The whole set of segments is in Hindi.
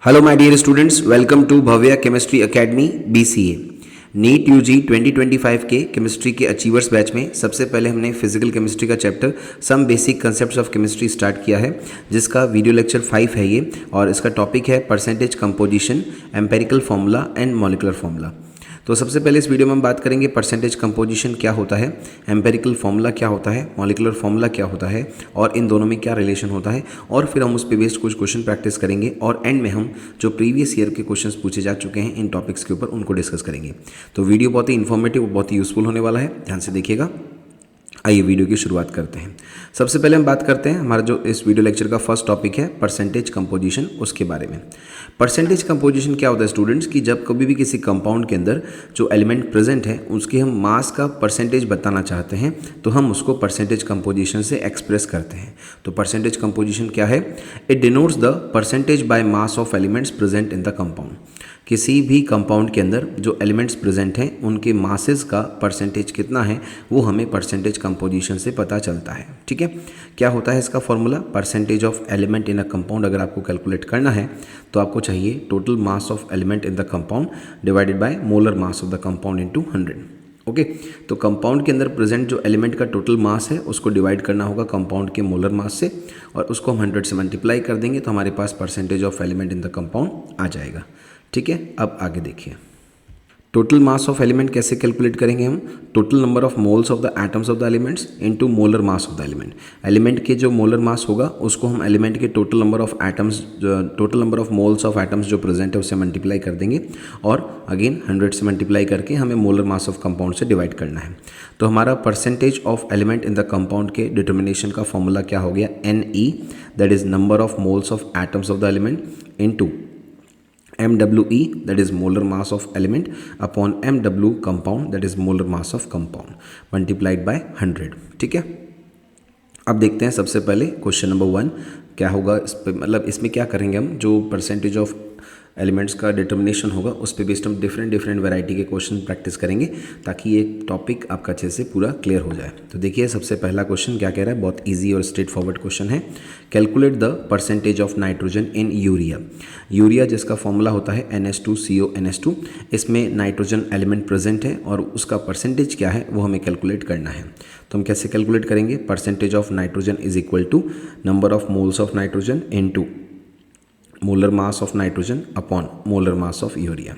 Hello my dear students, welcome to Bhavya chemistry academy BCA। NEET UG 2025 के केमिस्ट्री के अचीवर्स बैच में सबसे पहले हमने फिजिकल केमिस्ट्री का chapter some basic concepts of chemistry start किया है, जिसका वीडियो लेक्चर 5 है ये, और इसका टॉपिक है percentage composition, empirical formula and molecular formula. तो सबसे पहले इस वीडियो में हम बात करेंगे परसेंटेज कंपोजिशन क्या होता है, एम्पेरिकल फार्मूला क्या होता है, मॉलिक्यूलर फार्मूला क्या होता है और इन दोनों में क्या रिलेशन होता है, और फिर हम उस पे बेस्ड कुछ क्वेश्चन प्रैक्टिस करेंगे और एंड में हम जो प्रीवियस ईयर के क्वेश्चंस पूछे जा चुके हैं इन टॉपिक्स के ऊपर उनको डिस्कस करेंगे। तो वीडियो बहुत ही इन्फॉर्मेटिव, बहुत ही यूजफुल होने वाला है, ध्यान से देखिएगा। आइए वीडियो की शुरुआत करते हैं। सबसे पहले हम बात करते हैं हमारा जो इस वीडियो लेक्चर का फर्स्ट टॉपिक है परसेंटेज कंपोजिशन, उसके बारे में। परसेंटेज कंपोजिशन क्या होता है स्टूडेंट्स, कि जब कभी भी किसी कंपाउंड के अंदर जो एलिमेंट प्रेजेंट है उसके हम मास का परसेंटेज बताना चाहते हैं तो हम उसको परसेंटेज कंपोजिशन से एक्सप्रेस करते हैं। तो परसेंटेज कंपोजिशन क्या है? It denotes the percentage by mass of elements present in the compound. किसी भी कंपाउंड के अंदर जो एलिमेंट्स प्रेजेंट हैं उनके मासेस का परसेंटेज कितना है वो हमें परसेंटेज कंपोजिशन से पता चलता है। ठीक है, क्या होता है इसका formula? Percentage of element in a compound अगर आपको कैलकुलेट करना है तो आपको चाहिए total mass of element in the compound divided by molar mass of the compound into 100। Okay, तो कंपाउंड के अंदर प्रेजेंट जो एलिमेंट का टोटल मास है उसको डिवाइड करना होगा कंपाउंड के मोलर मास से, और उसको हम 100 से मल्टीप्लाई कर देंगे तो हमारे पास percentage of element in the compound आ जाएगा। ठीक है, अब आगे देखिए टोटल मास ऑफ एलिमेंट कैसे कैलकुलेट करेंगे हम? Total number of moles of the atoms of the elements into molar mass of the element. Element के जो मोलर मास होगा उसको हम एलिमेंट के total number of atoms, total number of moles of atoms जो प्रेजेंट है उससे मल्टीप्लाई कर देंगे, और अगेन 100 से मल्टीप्लाई करके हमें मोलर मास ऑफ कंपाउंड से डिवाइड करना है। तो हमारा percentage of element in the compound के डिटर्मिनेशन का फॉर्मूला क्या हो गया? NE, that is number of moles of atoms of the element, into MWE, that is molar mass of element, upon MW compound, that is molar mass of compound, multiplied by 100। ठीक है, अब देखते हैं सबसे पहले क्वेश्चन नंबर 1 क्या होगा। इस पे मतलब इसमें क्या करेंगे हम, जो परसेंटेज ऑफ एलिमेंट्स का डिटर्मिनेशन होगा उस पे बेस्ड हम डिफरेंट वैरायटी के क्वेश्चन प्रैक्टिस करेंगे ताकि ये टॉपिक आपका अच्छे से पूरा क्लियर हो जाए। तो देखिए सबसे पहला क्वेश्चन क्या कह रहा है, बहुत इजी और स्ट्रेट फॉरवर्ड क्वेश्चन है। Calculate the percentage of nitrogen in urea. Urea जिसका फॉर्मूला होता है NH2CO NH2, इसमें नाइट्रोजन एलिमेंट प्रेजेंट है और उसका परसेंटेज क्या है वो हमें कैलकुलेट करना है। तो हम कैसे कैलकुलेट करेंगे? Percentage of nitrogen is equal to number of moles of nitrogen into molar mass of nitrogen upon molar mass of urea.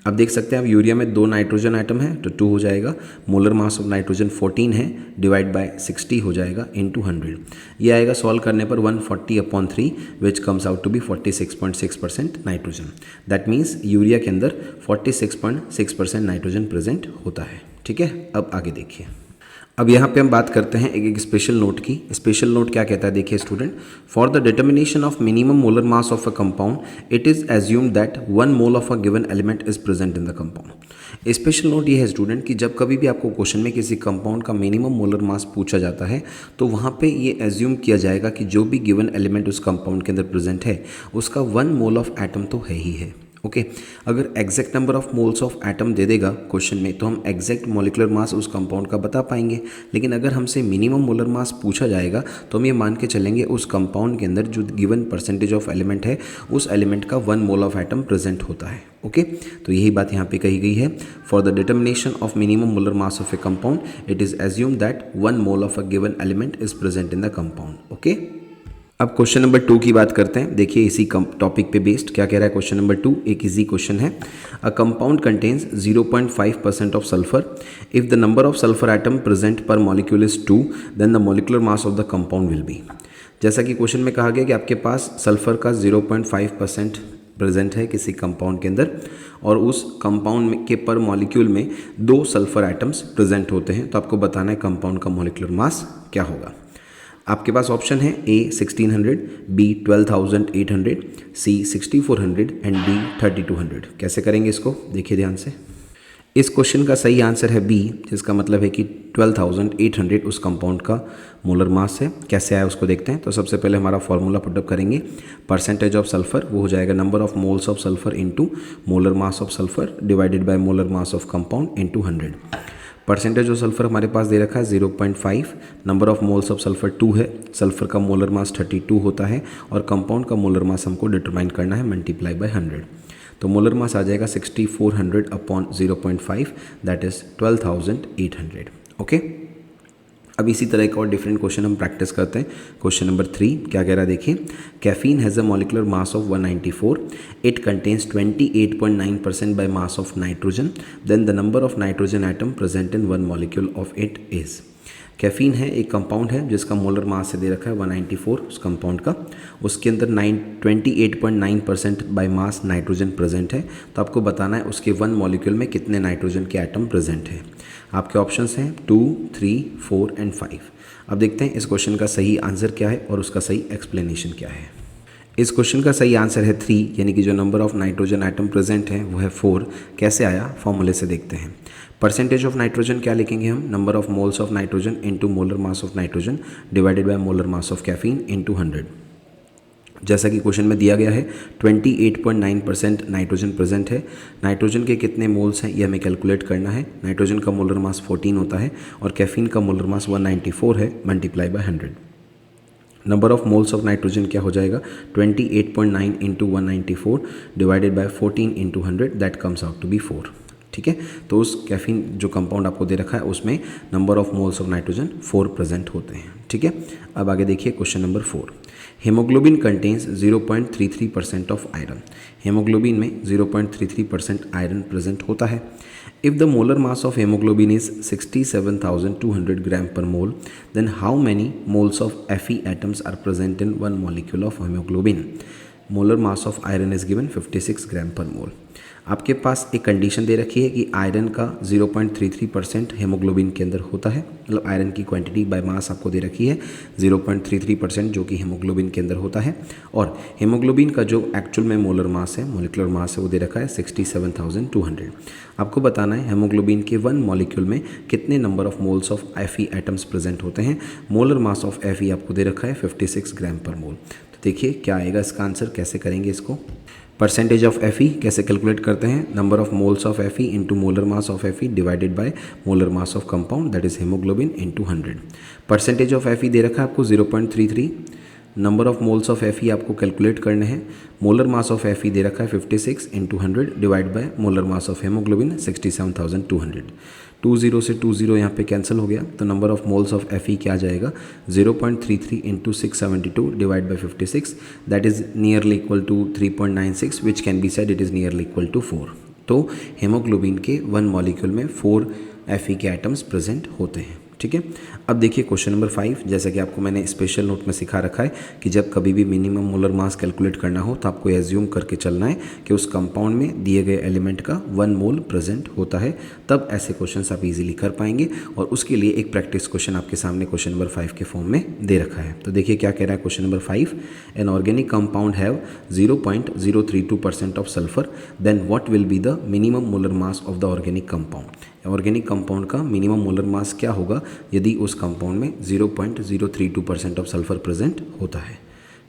अब देख सकते हैं, अब यूरिया में 2 नाइट्रोजन आइटम है तो 2 हो जाएगा, मोलर मास ऑफ नाइट्रोजन 14 है, डिवाइड बाय 60 हो जाएगा इनटू 100। ये आएगा सॉल्व करने पर 140/3 which comes out to be 46.6% nitrogen. That means urea के अंदर 46.6% नाइट्रोजन प्रेजेंट होता है। ठीक है, अब आगे देखिए। अब यहाँ पे हम बात करते हैं एक स्पेशल नोट की। स्पेशल नोट क्या कहता है, देखिए student, for the determination of minimum molar mass of a compound it is assumed that 1 mole of a given element is present in the compound. Special note ये है स्टूडेंट कि जब कभी भी आपको क्वेश्चन में किसी कंपाउंड का मिनिमम मोलर मास पूछा जाता है तो वहाँ पे ये एज्यूम किया जाएगा कि जो भी गिवन एलिमेंट उस कंपाउंड के अंदर प्रेजेंट है उसका 1 मोल ऑफ एटम तो है ही है। ओके, अगर exact number of moles of atom दे देगा क्वेश्चन में तो हम एग्जैक्ट मॉलिक्यूलर मास उस कंपाउंड का बता पाएंगे, लेकिन अगर हमसे मिनिमम मोलर मास पूछा जाएगा तो हम ये मान के चलेंगे उस कंपाउंड के अंदर जो गिवन परसेंटेज ऑफ एलिमेंट है उस एलिमेंट का 1 मोल ऑफ एटम प्रेजेंट होता है। ओके, तो यही बात यहाँ पे कही गई है। For the determination of minimum molar mass of a compound it is assume that 1 mole of a given element is present in the compound. Okay, अब क्वेश्चन नंबर 2 की बात करते हैं। देखिए इसी टॉपिक पे बेस्ड क्या कह रहा है क्वेश्चन नंबर 2, एक इजी क्वेश्चन है। A compound contains 0.5% of sulphur. If the number of sulphur atom present per molecule is 2 then the molecular mass of the compound will be. जैसा कि क्वेश्चन में कहा गया कि आपके पास सल्फर का 0.5% प्रेजेंट है किसी कंपाउंड के अंदर, और उस कंपाउंड के पर मॉलिक्यूल में 2 सल्फर एटम्स प्रेजेंट होते हैं, तो आपको बताना है कंपाउंड का मॉलिक्यूलर मास क्या होगा। आपके पास ऑप्शन है A 1600, B 12800, C 6400 and D 3200। कैसे करेंगे इसको, देखिए ध्यान से। इस क्वेश्चन का सही आंसर है B, जिसका मतलब है कि 12800 उस कंपाउंड का मोलर मास है। कैसे आया उसको देखते हैं। तो सबसे पहले हमारा फॉर्मूला पुटअप करेंगे। परसेंटेज ऑफ सल्फर वो हो जाएगा number of moles of sulphur into molar mass of sulphur divided by molar mass of compound into 100। Percentage of sulphur हमारे पास दे रखा है 0.5, number of moles of sulphur 2 है, सल्फर का मोलर मास 32 होता है और कंपाउंड का मोलर मास हमको डिटरमाइन करना है मल्टीप्लाई बाय 100। तो मोलर मास आ जाएगा 6400 अपॉन 0.5 दैट इज 12,800। ओके, अब इसी तरह एक और डिफरेंट क्वेश्चन हम प्रैक्टिस करते हैं। क्वेश्चन नंबर 3 क्या कह रहा है देखिए, caffeine has a molecular mass of 194, it contains 28.9% by mass of nitrogen, then the number of nitrogen atom present in one molecule of it is. Caffeine है एक कंपाउंड है जिसका मोलर मास से दे रखा है 194 उस कंपाउंड का, उसके अंदर 28.9% बाय मास नाइट्रोजन प्रेजेंट है। तो आपको बताना है उसके वन मॉलिक्यूल में कितने नाइट्रोजन के एटम प्रेजेंट है। आपके ऑप्शंस हैं 2, 3, 4 एंड 5। अब देखते हैं इस क्वेश्चन का सही आंसर क्या है और उसका सही एक्सप्लेनेशन क्या है। इस क्वेश्चन का सही आंसर है 3, यानी कि जो number of nitrogen atom present है वो है 4। कैसे आया, फॉर्मूले से देखते हैं। परसेंटेज ऑफ नाइट्रोजन क्या लिखेंगे हम, number of moles of nitrogen into molar mass of nitrogen divided by molar mass of caffeine into 100। जैसा कि क्वेश्चन में दिया गया है 28.9% नाइट्रोजन प्रेजेंट है। नाइट्रोजन के कितने मोल्स हैं ये हमें कैलकुलेट करना है। नाइट्रोजन का मोलर मास 14 होता है और कैफीन का मोलर मास 194 है, multiply by 100। Number of moles of nitrogen क्या हो जाएगा, 28.9 into 194 divided by 14 into 100 that comes out to be 4। ठीक है, तो उस कैफीन जो कंपाउंड आपको दे रखा है उसमें number of moles of nitrogen 4 present होते हैं। ठीक है, अब आगे देखिए question number 4। Haemoglobin contains 0.33% of iron. Haemoglobin में 0.33% आयरन प्रेजेंट होता है। If the molar mass of haemoglobin is 67,200 gram per mole, then how many moles of Fe atoms are present in one molecule of haemoglobin. Molar mass of iron is given 56 gram per mole. आपके पास एक कंडीशन दे रखी है कि आयरन का 0.33% हेमोग्लोबिन के अंदर होता है, मतलब आयरन की क्वांटिटी बाय मास आपको दे रखी है 0.33% जो कि हेमोग्लोबिन के अंदर होता है, और हेमोग्लोबिन का जो एक्चुअल में मोलर मास है, मोलिकुलर मास है, वो दे रखा है 67,200। आपको बताना है हेमोग्लोबिन के वन मॉलिक्यूल में कितने number of moles of Fe atoms present होते हैं। मोलर मास ऑफ Fe आपको दे रखा है 56 ग्राम पर मोल। तो देखिए क्या आएगा इसका आंसर, कैसे करेंगे इसको। परसेंटेज ऑफ Fe कैसे कैलकुलेट करते हैं, number of moles of Fe into molar mass of Fe divided by molar mass of compound that is haemoglobin into 100। Percentage of Fe दे रखा है आपको 0.33, number of moles of Fe आपको कैलकुलेट करने हैं। मोलर मास ऑफ Fe दे रखा है 56 into 100 divide by molar mass of haemoglobin 67,200। 20 से 20 यहाँ पे कैंसिल हो गया, तो number of moles of Fe क्या आ जाएगा 0.33 into 672 divide by 56 that is nearly equal to 3.96 which can be said it is nearly equal to 4। तो हेमोग्लोबिन के वन मॉलिक्यूल में 4 Fe के एटम्स प्रेजेंट होते हैं। ठीक है, अब देखिए क्वेश्चन नंबर 5। जैसा कि आपको मैंने स्पेशल नोट में सिखा रखा है कि जब कभी भी मिनिमम मोलर मास कैलकुलेट करना हो तो आपको एज्यूम करके चलना है कि उस कंपाउंड में दिए गए एलिमेंट का 1 मोल प्रेजेंट होता है, तब ऐसे क्वेश्चंस आप इजीली कर पाएंगे। और उसके लिए एक प्रैक्टिस क्वेश्चन आपके सामने क्वेश्चन नंबर 5 के फॉर्म में दे रखा है। तो देखिए क्या कह रहा है question number 5, an organic compound have 0.032% of sulphur, then what will be the minimum molar mass of the organic compound. Organic compound का मिनिमम मोलर मास क्या होगा यदि उस कंपाउंड में 0.032% ऑफ सल्फर प्रेजेंट होता है।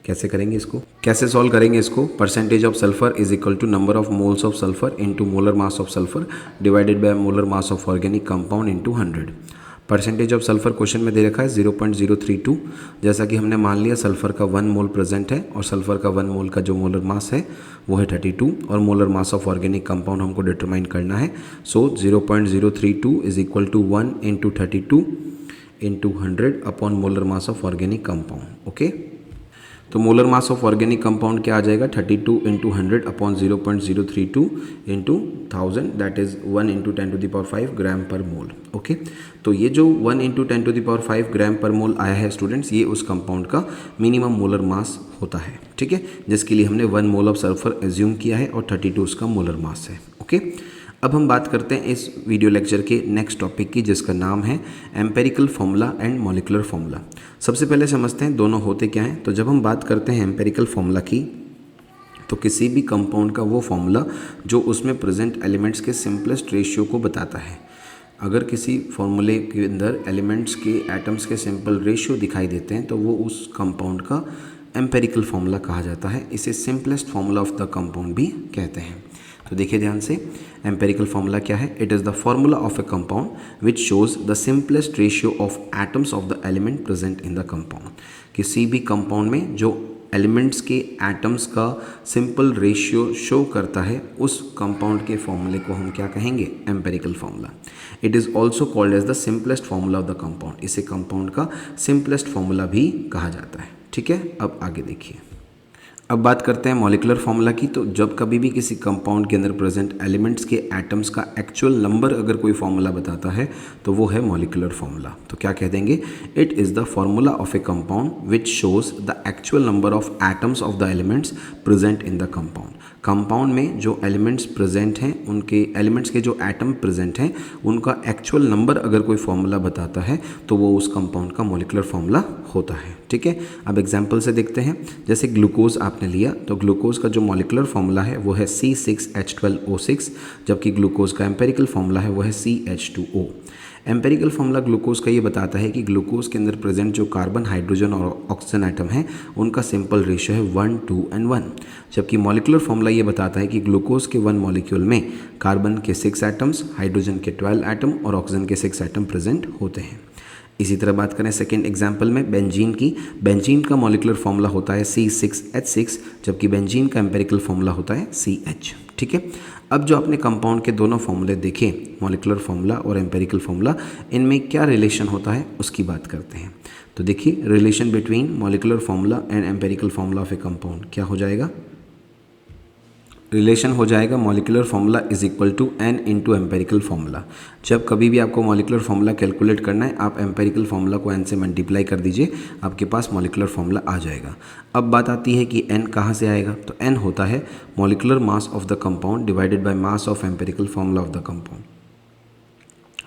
कैसे करेंगे इसको, कैसे सॉल्व करेंगे इसको। Percentage of sulphur is equal to number of moles of sulphur into molar mass of sulphur divided by molar mass of organic compound into 100। Percentage of sulphur question में दे रखा है 0.032। जैसा कि हमने मान लिया सल्फर का 1 मोल प्रेजेंट है और सल्फर का 1 मोल का जो मोलर मास है वो है 32 और molar mass of organic compound हमको डिटरमाइन करना है। So 0.032 is equal to 1 into 32 into 100 upon molar mass of organic compound. Okay, तो molar mass of organic compound क्या आ जाएगा 32 into 100 upon 0.032 into 1000 that is 1 into 10⁵ gram per mole. Okay, तो ये जो 1 इंटू 10⁵ ग्राम पर मोल आया है स्टूडेंट्स, ये उस कंपाउंड का मिनिमम मोलर मास होता है। ठीक है, जिसके लिए हमने 1 मोल ऑफ सल्फर एज्यूम किया है और 32 उसका मोलर मास है। ओके, अब हम बात करते हैं इस वीडियो लेक्चर के नेक्स्ट टॉपिक की, जिसका नाम है empirical formula and molecular formula. सबसे पहले समझते हैं दोनों होते क्या हैं। तो जब हम बात करते हैं एम्पेरिकल फॉर्मूला की, तो किसी भी कंपाउंड का वो फॉर्मूला जो उसमें प्रेजेंट एलिमेंट्स के सिंपलेस्ट रेशियो को बताता है। अगर किसी फॉर्मूले के अंदर एलिमेंट्स के एटम्स के सिंपल रेशियो दिखाई देते हैं तो वो उस कंपाउंड का एम्पेरिकल फॉर्मूला कहा जाता है। इसे simplest formula of the compound भी कहते हैं। तो देखिए ध्यान से, एम्पेरिकल फॉर्मूला क्या है? It is the formula of a compound which shows the simplest ratio of atoms of the element present in the compound. किसी भी कंपाउंड में जो एलिमेंट्स के एटम्स का सिंपल रेशियो शो करता है, उस कंपाउंड के फॉर्मूले को हम क्या कहेंगे? Empirical formula. It is also called as the simplest formula of the compound. इसे कंपाउंड का सिंपलेस्ट फॉर्मूला भी कहा जाता है। ठीक है, अब आगे देखिए। अब बात करते हैं मॉलिकुलर फॉर्मूला की। तो जब कभी भी किसी कंपाउंड के अंदर प्रेजेंट एलिमेंट्स के एटम्स का एक्चुअल नंबर अगर कोई फॉर्मूला बताता है तो वो है मॉलिकुलर फॉर्मूला। तो क्या कह देंगे? It is the formula of a compound which shows the actual number of atoms of the elements present in the compound. Compound में जो एलिमेंट्स प्रेजेंट हैं, उनके एलिमेंट्स के जो एटम प्रेजेंट हैं, उनका एक्चुअल नंबर अगर कोई फॉर्मूला बताता है तो वो उस कंपाउंड का मॉलिकुलर फॉर्मूला होता है। ठीक है, अब एग्जाम्पल से देखते हैं। जैसे ग्लूकोज आपने लिया, तो ग्लूकोज का जो मॉलिकुलर फॉर्मूला है वो है C6H12O6, जबकि ग्लूकोज का एम्पेरिकल फॉर्मूला है वो है CH2O। एम्पेरिकल फॉर्मूला ग्लूकोज का ये बताता है कि ग्लूकोज के अंदर प्रेजेंट जो कार्बन, हाइड्रोजन और ऑक्सीजन एटम है, उनका सिंपल रेशियो है 1, 2 and 1। जबकि मॉलिकुलर फॉर्मूला ये बताता है कि ग्लूकोज के 1 मॉलिक्यूल में कार्बन के 6 एटम्स, हाइड्रोजन के 12 एटम और ऑक्सीजन के 6 एटम प्रेजेंट होते हैं। इसी तरह बात करें सेकेंड एग्जाम्पल में बेंजीन की। बेंजीन का मॉलिकुलर फॉर्मूला होता है C6H6, जबकि बेंजीन का एम्पेरिकल फॉर्मूला होता है CH। ठीक है, अब जो आपने कंपाउंड के दोनों फॉर्मूले देखे, मॉलिकुलर फॉर्मूला और एम्पेरिकल फॉर्मूला, इनमें क्या रिलेशन होता है उसकी बात करते हैं। तो देखिए, relation between molecular formula and empirical formula of a compound क्या हो जाएगा? रिलेशन हो जाएगा molecular formula is equal to n into empirical formula. जब कभी भी आपको मॉलिकुलर फॉर्मूला कैलकुलेट करना है, आप एम्पेरिकल फॉर्मूला को n से मल्टीप्लाई कर दीजिए, आपके पास मॉलिकुलर फॉर्मूला आ जाएगा। अब बात आती है कि n कहाँ से आएगा? तो n होता है molecular mass of the compound divided by mass of empirical formula of the compound.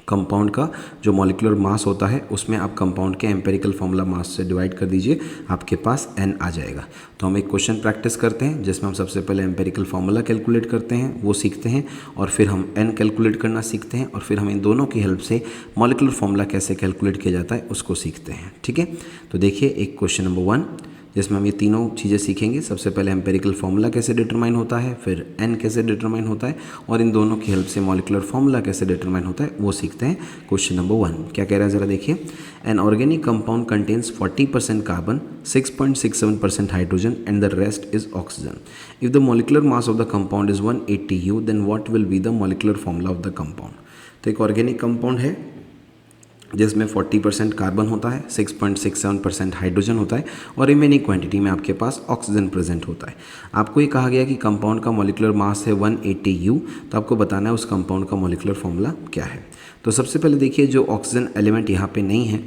Compound का जो मॉलिकुलर मास होता है उसमें आप कंपाउंड के एम्पेरिकल फॉर्मूला मास से डिवाइड कर दीजिए, आपके पास n आ जाएगा। तो हम एक क्वेश्चन प्रैक्टिस करते हैं जिसमें हम सबसे पहले एम्पेरिकल फॉर्मूला कैलकुलेट करते हैं, वो सीखते हैं, और फिर हम n कैलकुलेट करना सीखते हैं, और फिर हम इन दोनों की हेल्प से मॉलिकुलर फॉर्मूला कैसे कैलकुलेट किया जाता है उसको सीखते हैं। ठीक है, तो देखिए एक क्वेश्चन नंबर 1 जिसमें हम ये तीनों चीज़ें सीखेंगे। सबसे पहले एम्पेरिकल फॉर्मूला कैसे डिटरमाइन होता है, फिर n कैसे डिटरमाइन होता है, और इन दोनों की हेल्प से मॉलिकुलर फॉर्मूला कैसे डिटरमाइन होता है वो सीखते हैं। क्वेश्चन नंबर 1 क्या कह रहा है ज़रा देखिए। An organic compound contains 40% carbon, 6.67% hydrogen and the rest is oxygen. If the molecular mass of the compound is 180 U, then what will be the molecular formula of the compound. तो एक ऑर्गेनिक कंपाउंड है जिसमें 40% कार्बन होता है, 6.67% हाइड्रोजन होता है, और रिमेनिंग क्वांटिटी में आपके पास ऑक्सीजन प्रेजेंट होता है। आपको ये कहा गया कि कंपाउंड का मॉलिकुलर मास है 180 U, तो आपको बताना है उस कंपाउंड का मॉलिकुलर फॉर्मूला क्या है। तो सबसे पहले देखिए, जो ऑक्सीजन एलिमेंट यहाँ पे नहीं है,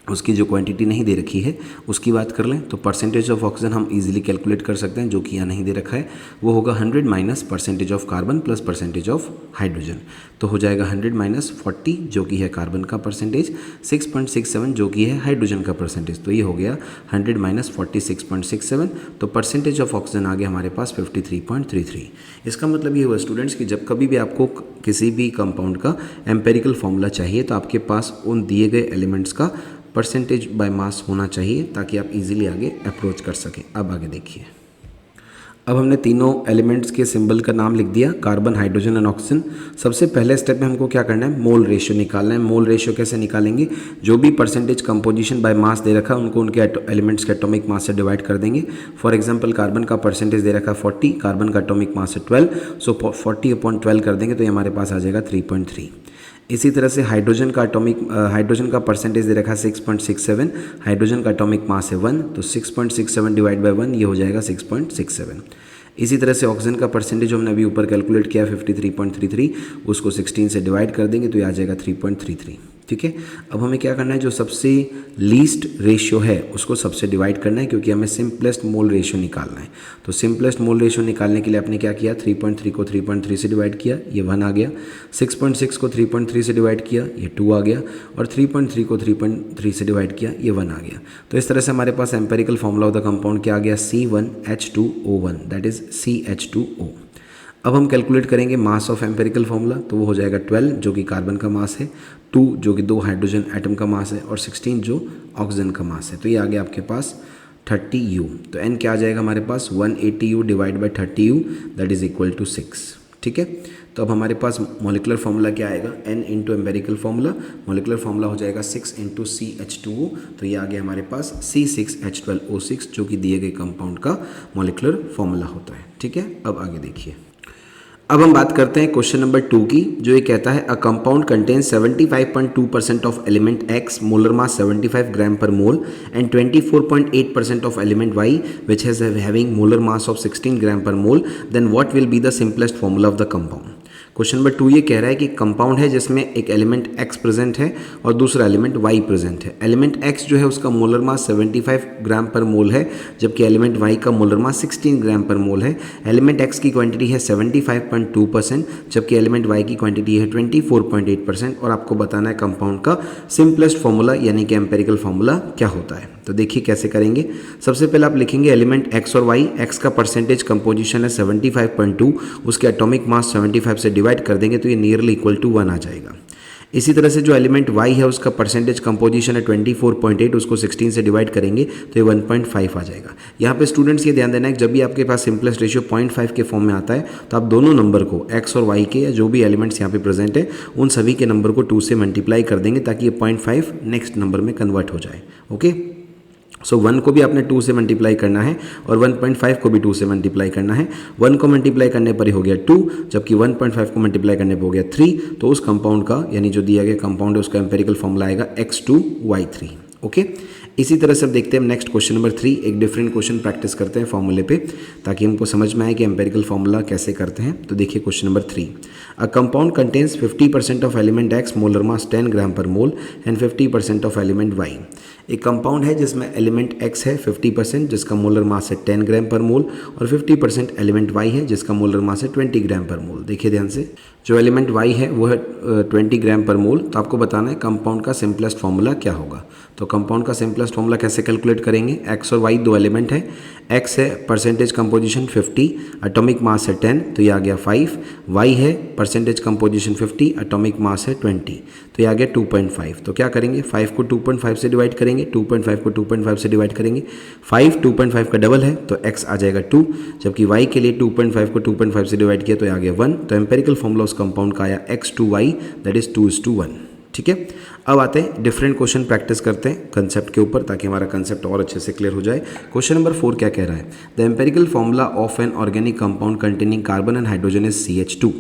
उसकी जो क्वांटिटी नहीं दे रखी है उसकी बात कर लें, तो परसेंटेज ऑफ ऑक्सीजन हम इजीली कैलकुलेट कर सकते हैं, जो कि यहाँ नहीं दे रखा है। वो होगा 100 minus percentage of carbon plus percentage of hydrogen, तो हो जाएगा 100 माइनस 40 जो कि है कार्बन का परसेंटेज, 6.67 जो कि है हाइड्रोजन का परसेंटेज, तो ये हो गया 100 माइनस 40 6.67, तो परसेंटेज ऑफ ऑक्सीजन आ गया हमारे पास 53.33। इसका मतलब ये हुआ स्टूडेंट्स कि जब कभी भी आपको किसी भी कंपाउंड का एम्पेरिकल फॉर्मूला चाहिए तो आपके पास उन दिए गए एलिमेंट्स का परसेंटेज बाय मास होना चाहिए, ताकि आप इजीली आगे अप्रोच कर सकें। अब आगे देखिए, अब हमने तीनों एलिमेंट्स के सिंबल का नाम लिख दिया, कार्बन, हाइड्रोजन एंड ऑक्सीजन। सबसे पहले स्टेप में हमको क्या करना है, मोल रेशियो निकालना है। मोल रेशियो कैसे निकालेंगे, जो भी परसेंटेज कंपोजिशन बाय मास दे रखा है उनको उनके एलिमेंट्स के एटॉमिक मास से डिवाइड कर देंगे। फॉर एग्जांपल कार्बन का परसेंटेज दे रखा है 40, कार्बन का एटॉमिक मास है 12, सो 40/12 कर देंगे तो ये हमारे पास आ जाएगा 3.3। इसी तरह से हाइड्रोजन का परसेंटेज दे रखा है 6.67, हाइड्रोजन का एटॉमिक मास है 1, तो 6.67 डिवाइड बाय 1 ये हो जाएगा 6.67। इसी तरह से ऑक्सीजन का परसेंटेज जो हमने अभी ऊपर कैलकुलेट किया 53.33, उसको 16 से डिवाइड कर देंगे तो ये आ जाएगा 3.33। ठीक है, अब हमें क्या करना है, जो सबसे लीस्ट रेशियो है उसको सबसे डिवाइड करना है, क्योंकि हमें सिंपलेस्ट मोल रेशियो निकालना है। तो सिंपलेस्ट मोल रेशियो निकालने के लिए आपने क्या किया, 3.3 को 3.3 से डिवाइड किया, ये 1 आ गया, 6.6 को 3.3 से डिवाइड किया, ये 2 आ गया, और 3.3 को 3.3 से डिवाइड किया, ये 1 आ गया। तो इस तरह से हमारे पास empirical formula of the compound क्या आ गया, C1H2O1, दैट इज CH2O। अब हम कैलकुलेट करेंगे मास ऑफ एम्पेरिकल फॉर्मूला, तो वो हो जाएगा 12 जो कि कार्बन का मास है, 2 जो कि 2 हाइड्रोजन एटम का मास है, और 16 जो ऑक्सीजन का मास है। तो ये आ गया आपके पास 30U। तो n क्या आ जाएगा हमारे पास 180U divide by 30U that is equal to 6। ठीक है, तो अब हमारे पास मॉलिकुलर फार्मूला क्या आएगा, n into empirical formula, molecular formula हो जाएगा 6 इंटू CH2O। तो ये आ गया हमारे पास C6H12O6 जो कि दिए गए कंपाउंड का मॉलिकुलर फार्मूला होता है। ठीक है, अब आगे देखिए। अब हम बात करते हैं क्वेश्चन नंबर 2 की, जो ये कहता है a compound contains 75.2% of element x, molar mass 75 gram per mole and 24.8% of element Y which has having molar mass of 16 gram per mole, then what will be the simplest formula of the compound. Question number 2 ये कह रहा है कि कंपाउंड है जिसमें एक एलिमेंट x प्रेजेंट है और दूसरा एलिमेंट y प्रेजेंट है। एलिमेंट x जो है उसका मोलर मास 75 ग्राम पर मोल है, जबकि एलिमेंट y का मोलर मास 16 ग्राम पर मोल है। एलिमेंट x की क्वांटिटी है 75.2%, जबकि एलिमेंट y की क्वांटिटी है 24.8%, और आपको बताना है कंपाउंड का सिंपलेस्ट फॉर्मूला यानी कि एम्पेरिकल फॉर्मूला क्या होता है। तो देखिए कैसे करेंगे। सबसे पहले आप लिखेंगे एलिमेंट x और y, x का परसेंटेज कंपोजिशन है 75.2, उसके एटॉमिक मास 75 से डिवाइड कर देंगे तो ये नियरली इक्वल टू 1 आ जाएगा। इसी तरह से जो एलिमेंट y है उसका परसेंटेज कंपोजिशन है 24.8, उसको 16 से डिवाइड करेंगे तो ये 1.5 आ जाएगा। यहाँ पे स्टूडेंट्स ये ध्यान देना है कि जब भी आपके पास सिंपलेस्ट रेशियो 0.5 के फॉर्म में आता है तो आप दोनों नंबर को x और y के या जो भी एलिमेंट्स यहाँ पे प्रेजेंट है उन सभी के नंबर को 2 से मल्टीप्लाई कर देंगे ताकि ये 0.5 नेक्स्ट नंबर में कन्वर्ट हो जाए। ओके, सो 1 को भी आपने 2 से मल्टीप्लाई करना है और 1.5 को भी 2 से मल्टीप्लाई करना है। 1 को मल्टीप्लाई करने पर ही हो गया 2, जबकि 1.5 को मल्टीप्लाई करने पर हो गया 3। तो उस कंपाउंड का यानी जो दिया गया कंपाउंड है उसका एम्पेरिकल फॉर्मूला आएगा X2Y3। ओके, इसी तरह से अब देखते हैं नेक्स्ट क्वेश्चन नंबर 3। एक डिफरेंट क्वेश्चन प्रैक्टिस करते हैं फॉर्मूले पे ताकि हमको समझ में आए कि एम्पेरिकल फॉर्मूला कैसे करते हैं। तो देखिए question number 3, a compound contains 50% of element x, molar mass 10 gram per mole and 50% of element y. एक कंपाउंड है जिसमें एलिमेंट एक्स है 50% जिसका मोलर मास है 10 ग्राम पर मोल और 50% एलिमेंट वाई है जिसका मोलर मास है 20 ग्राम पर मोल। देखिए ध्यान से, जो एलिमेंट वाई है वो है 20 ग्राम पर मोल। तो आपको बताना है कंपाउंड का सिंपलेस्ट फॉर्मूला क्या होगा। तो कंपाउंड का सिंपलेस्ट फॉर्मूला कैसे कैलकुलेट करेंगे। एक्स और वाई दो एलिमेंट है, एक्स है परसेंटेज कंपोजिशन 50, एटॉमिक मास है 10 तो ये आ गया 5, वाई है परसेंटेज कंपोजिशन 50, एटॉमिक मास है 20 तो ये आ गया 2.5। तो क्या करेंगे, 5 को 2.5 से डिवाइड करेंगे, 2.5 को 2.5 से डिवाइड करेंगे, 5 2.5 का डबल है तो x आ जाएगा 2, जबकि y के लिए 2.5 को 2.5 से डिवाइड किया तो ये आ गया 1। तो एम्पेरिकल फॉर्मूला उस कंपाउंड का आया X2Y दैट इज 2:1। ठीक है, अब आते हैं डिफरेंट क्वेश्चन प्रैक्टिस करते हैं कंसेप्ट के ऊपर ताकि हमारा कंसेप्ट और अच्छे से क्लियर हो जाए। क्वेश्चन नंबर 4 क्या कह रहा है, the empirical formula of N organic compound containing carbon and hydrogen is CH2.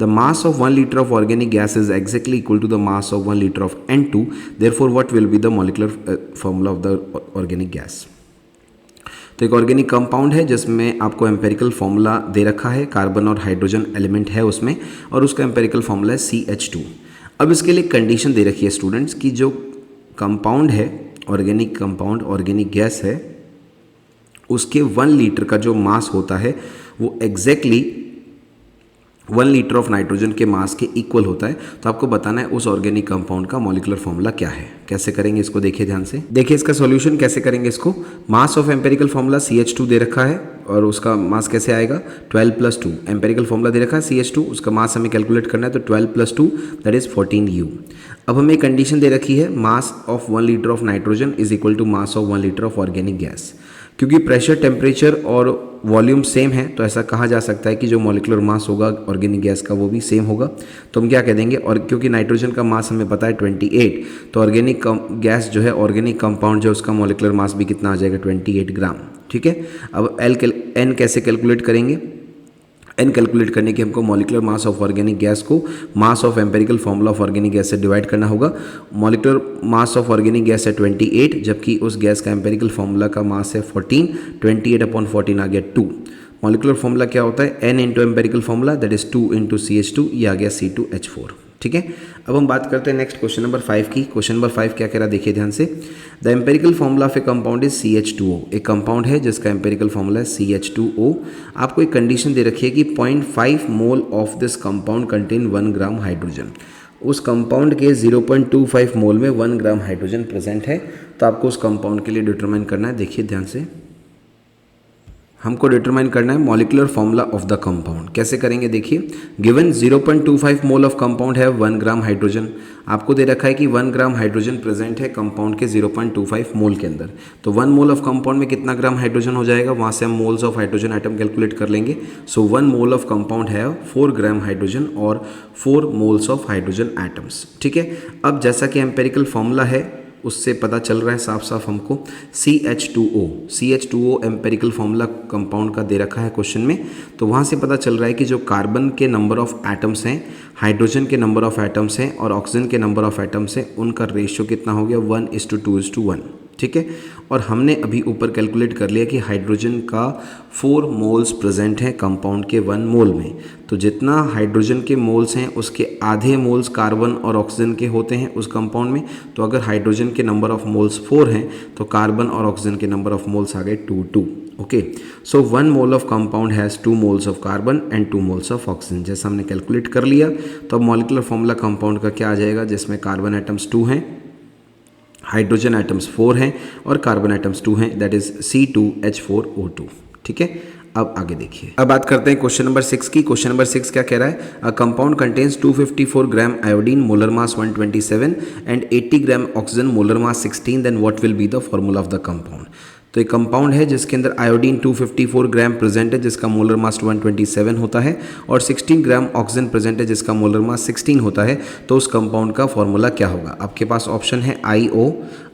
The mass of 1 liter of organic gas is exactly equal to the mass of 1 liter of N2. Therefore, what will be the molecular formula of the organic gas? तो एक ऑर्गेनिक कंपाउंड है जिसमें आपको एम्पेरिकल फॉर्मूला दे रखा है, कार्बन और हाइड्रोजन एलिमेंट है उसमें और उसका एम्पेरिकल फॉर्मूला है CH2। अब इसके लिए कंडीशन दे रखी है स्टूडेंट्स कि जो कंपाउंड है ऑर्गेनिक कंपाउंड ऑर्गेनिक गैस है उसके 1 लीटर का जो मास होता है वो एग्जैक्टली 1 लीटर ऑफ नाइट्रोजन के मास के इक्वल होता है। तो आपको बताना है उस ऑर्गेनिक कंपाउंड का मॉलिकुलर फॉर्मूला क्या है। कैसे करेंगे इसको देखिए ध्यान से। देखिए इसका सॉल्यूशन कैसे करेंगे इसको। मास ऑफ एम्पेरिकल फॉर्मूला CH2 दे रखा है और उसका मास कैसे आएगा 12 + 2। एम्पेरिकल फॉर्मूला दे रखा है CH2, उसका मास हमें कैलकुलेट करना है तो 12 + 2 दैट इज 14U। अब हमें कंडीशन दे रखी है mass of 1 litre of nitrogen is equal to mass of 1 litre of organic gas. क्योंकि प्रेशर टेम्परेचर और वॉल्यूम सेम है तो ऐसा कहा जा सकता है कि जो मॉलिकुलर मास होगा ऑर्गेनिक गैस का वो भी सेम होगा। तो हम क्या कह देंगे, और क्योंकि नाइट्रोजन का मास हमें पता है 28 तो ऑर्गेनिक गैस जो है ऑर्गेनिक कंपाउंड जो उसका मॉलिकुलर मास भी कितना आ जाएगा 28 ग्राम। ठीक है, अब N कैसे कैलकुलेट करेंगे। N कैलकुलेट करने के हमको molecular mass of organic gas को mass of empirical formula of organic gas से डिवाइड करना होगा। Molecular mass of organic gas है 28 जबकि उस गैस का एम्पेरिकल फॉर्मूला का मास है 14, 28/14 आ गया 2। मॉलिकुलर फॉर्मूला क्या होता है N into empirical formula that is 2 into CH2, ये आ गया C2H4। ठीक है, अब हम बात करते हैं नेक्स्ट क्वेश्चन नंबर 5 की। क्वेश्चन नंबर 5 क्या कह रहा है देखिए ध्यान से। The empirical formula of a compound is CH2O। एक कंपाउंड है जिसका एम्पेरिकल फॉर्मूला है CH2O। आपको एक कंडीशन दे रखी है कि 0.5 mole of this compound contain 1 gram hydrogen. उस कंपाउंड के 0.25 मोल में 1 ग्राम हाइड्रोजन प्रेजेंट है। तो आपको उस कंपाउंड के लिए डिटरमाइन करना है। देखिए ध्यान से, हमको डिटरमाइन करना है molecular formula of the compound. कैसे करेंगे देखिए, गिवन 0.25 मोल ऑफ कंपाउंड है 1 ग्राम हाइड्रोजन। आपको दे रखा है कि 1 ग्राम हाइड्रोजन प्रेजेंट है कंपाउंड के 0.25 मोल के अंदर। तो 1 मोल ऑफ कंपाउंड में कितना ग्राम हाइड्रोजन हो जाएगा, वहाँ से हम moles of hydrogen atom calculate कर लेंगे। सो 1 मोल ऑफ कंपाउंड है 4 ग्राम हाइड्रोजन और 4 मोल्स ऑफ हाइड्रोजन एटम्स। ठीक है, अब जैसा कि एम्पेरिकल फॉर्मूला है उससे पता चल रहा है साफ साफ हमको CH2O एम्पेरिकल फॉर्मूला कंपाउंड का दे रखा है क्वेश्चन में। तो वहाँ से पता चल रहा है कि जो कार्बन के नंबर ऑफ एटम्स हैं, हाइड्रोजन के नंबर ऑफ एटम्स हैं और ऑक्सीजन के नंबर ऑफ एटम्स हैं, उनका रेशियो कितना हो गया 1:2:1। ठीक है, और हमने अभी ऊपर कैलकुलेट कर लिया कि हाइड्रोजन का 4 मोल्स प्रेजेंट हैं कंपाउंड के 1 मोल में। तो जितना हाइड्रोजन के मोल्स हैं उसके आधे मोल्स कार्बन और ऑक्सीजन के होते हैं उस कंपाउंड में। तो अगर हाइड्रोजन के नंबर ऑफ मोल्स 4 हैं तो कार्बन और ऑक्सीजन के नंबर ऑफ मोल्स आ गए 2. Okay, so 1 mole of compound has 2 moles of carbon and 2 moles of oxygen. जैसा हमने कैलकुलेट कर लिया, तो अब मॉलिक्यूलर फॉर्मूला कंपाउंड का क्या आ जाएगा, जिसमें कार्बन एटम्स 2 हैं, हाइड्रोजन एटम्स 4 हैं और कार्बन एटम्स 2 हैं, दैट इज C2H4O2। ठीक है, अब आगे देखिए। अब बात करते हैं क्वेश्चन नंबर 6 की। क्वेश्चन नंबर 6 क्या कह रहा है, a compound contains 254 gram iodine, molar mass 127 and 80 gram oxygen, molar mass 16, then what will be the formula of the compound. तो एक कंपाउंड है जिसके अंदर आयोडीन 254 ग्राम प्रेजेंट है जिसका मोलर मास 127 होता है और 16 ग्राम ऑक्सीजन प्रेजेंट है जिसका मोलर मास 16 होता है। तो उस कंपाउंड का फॉर्मूला क्या होगा। आपके पास ऑप्शन है IO,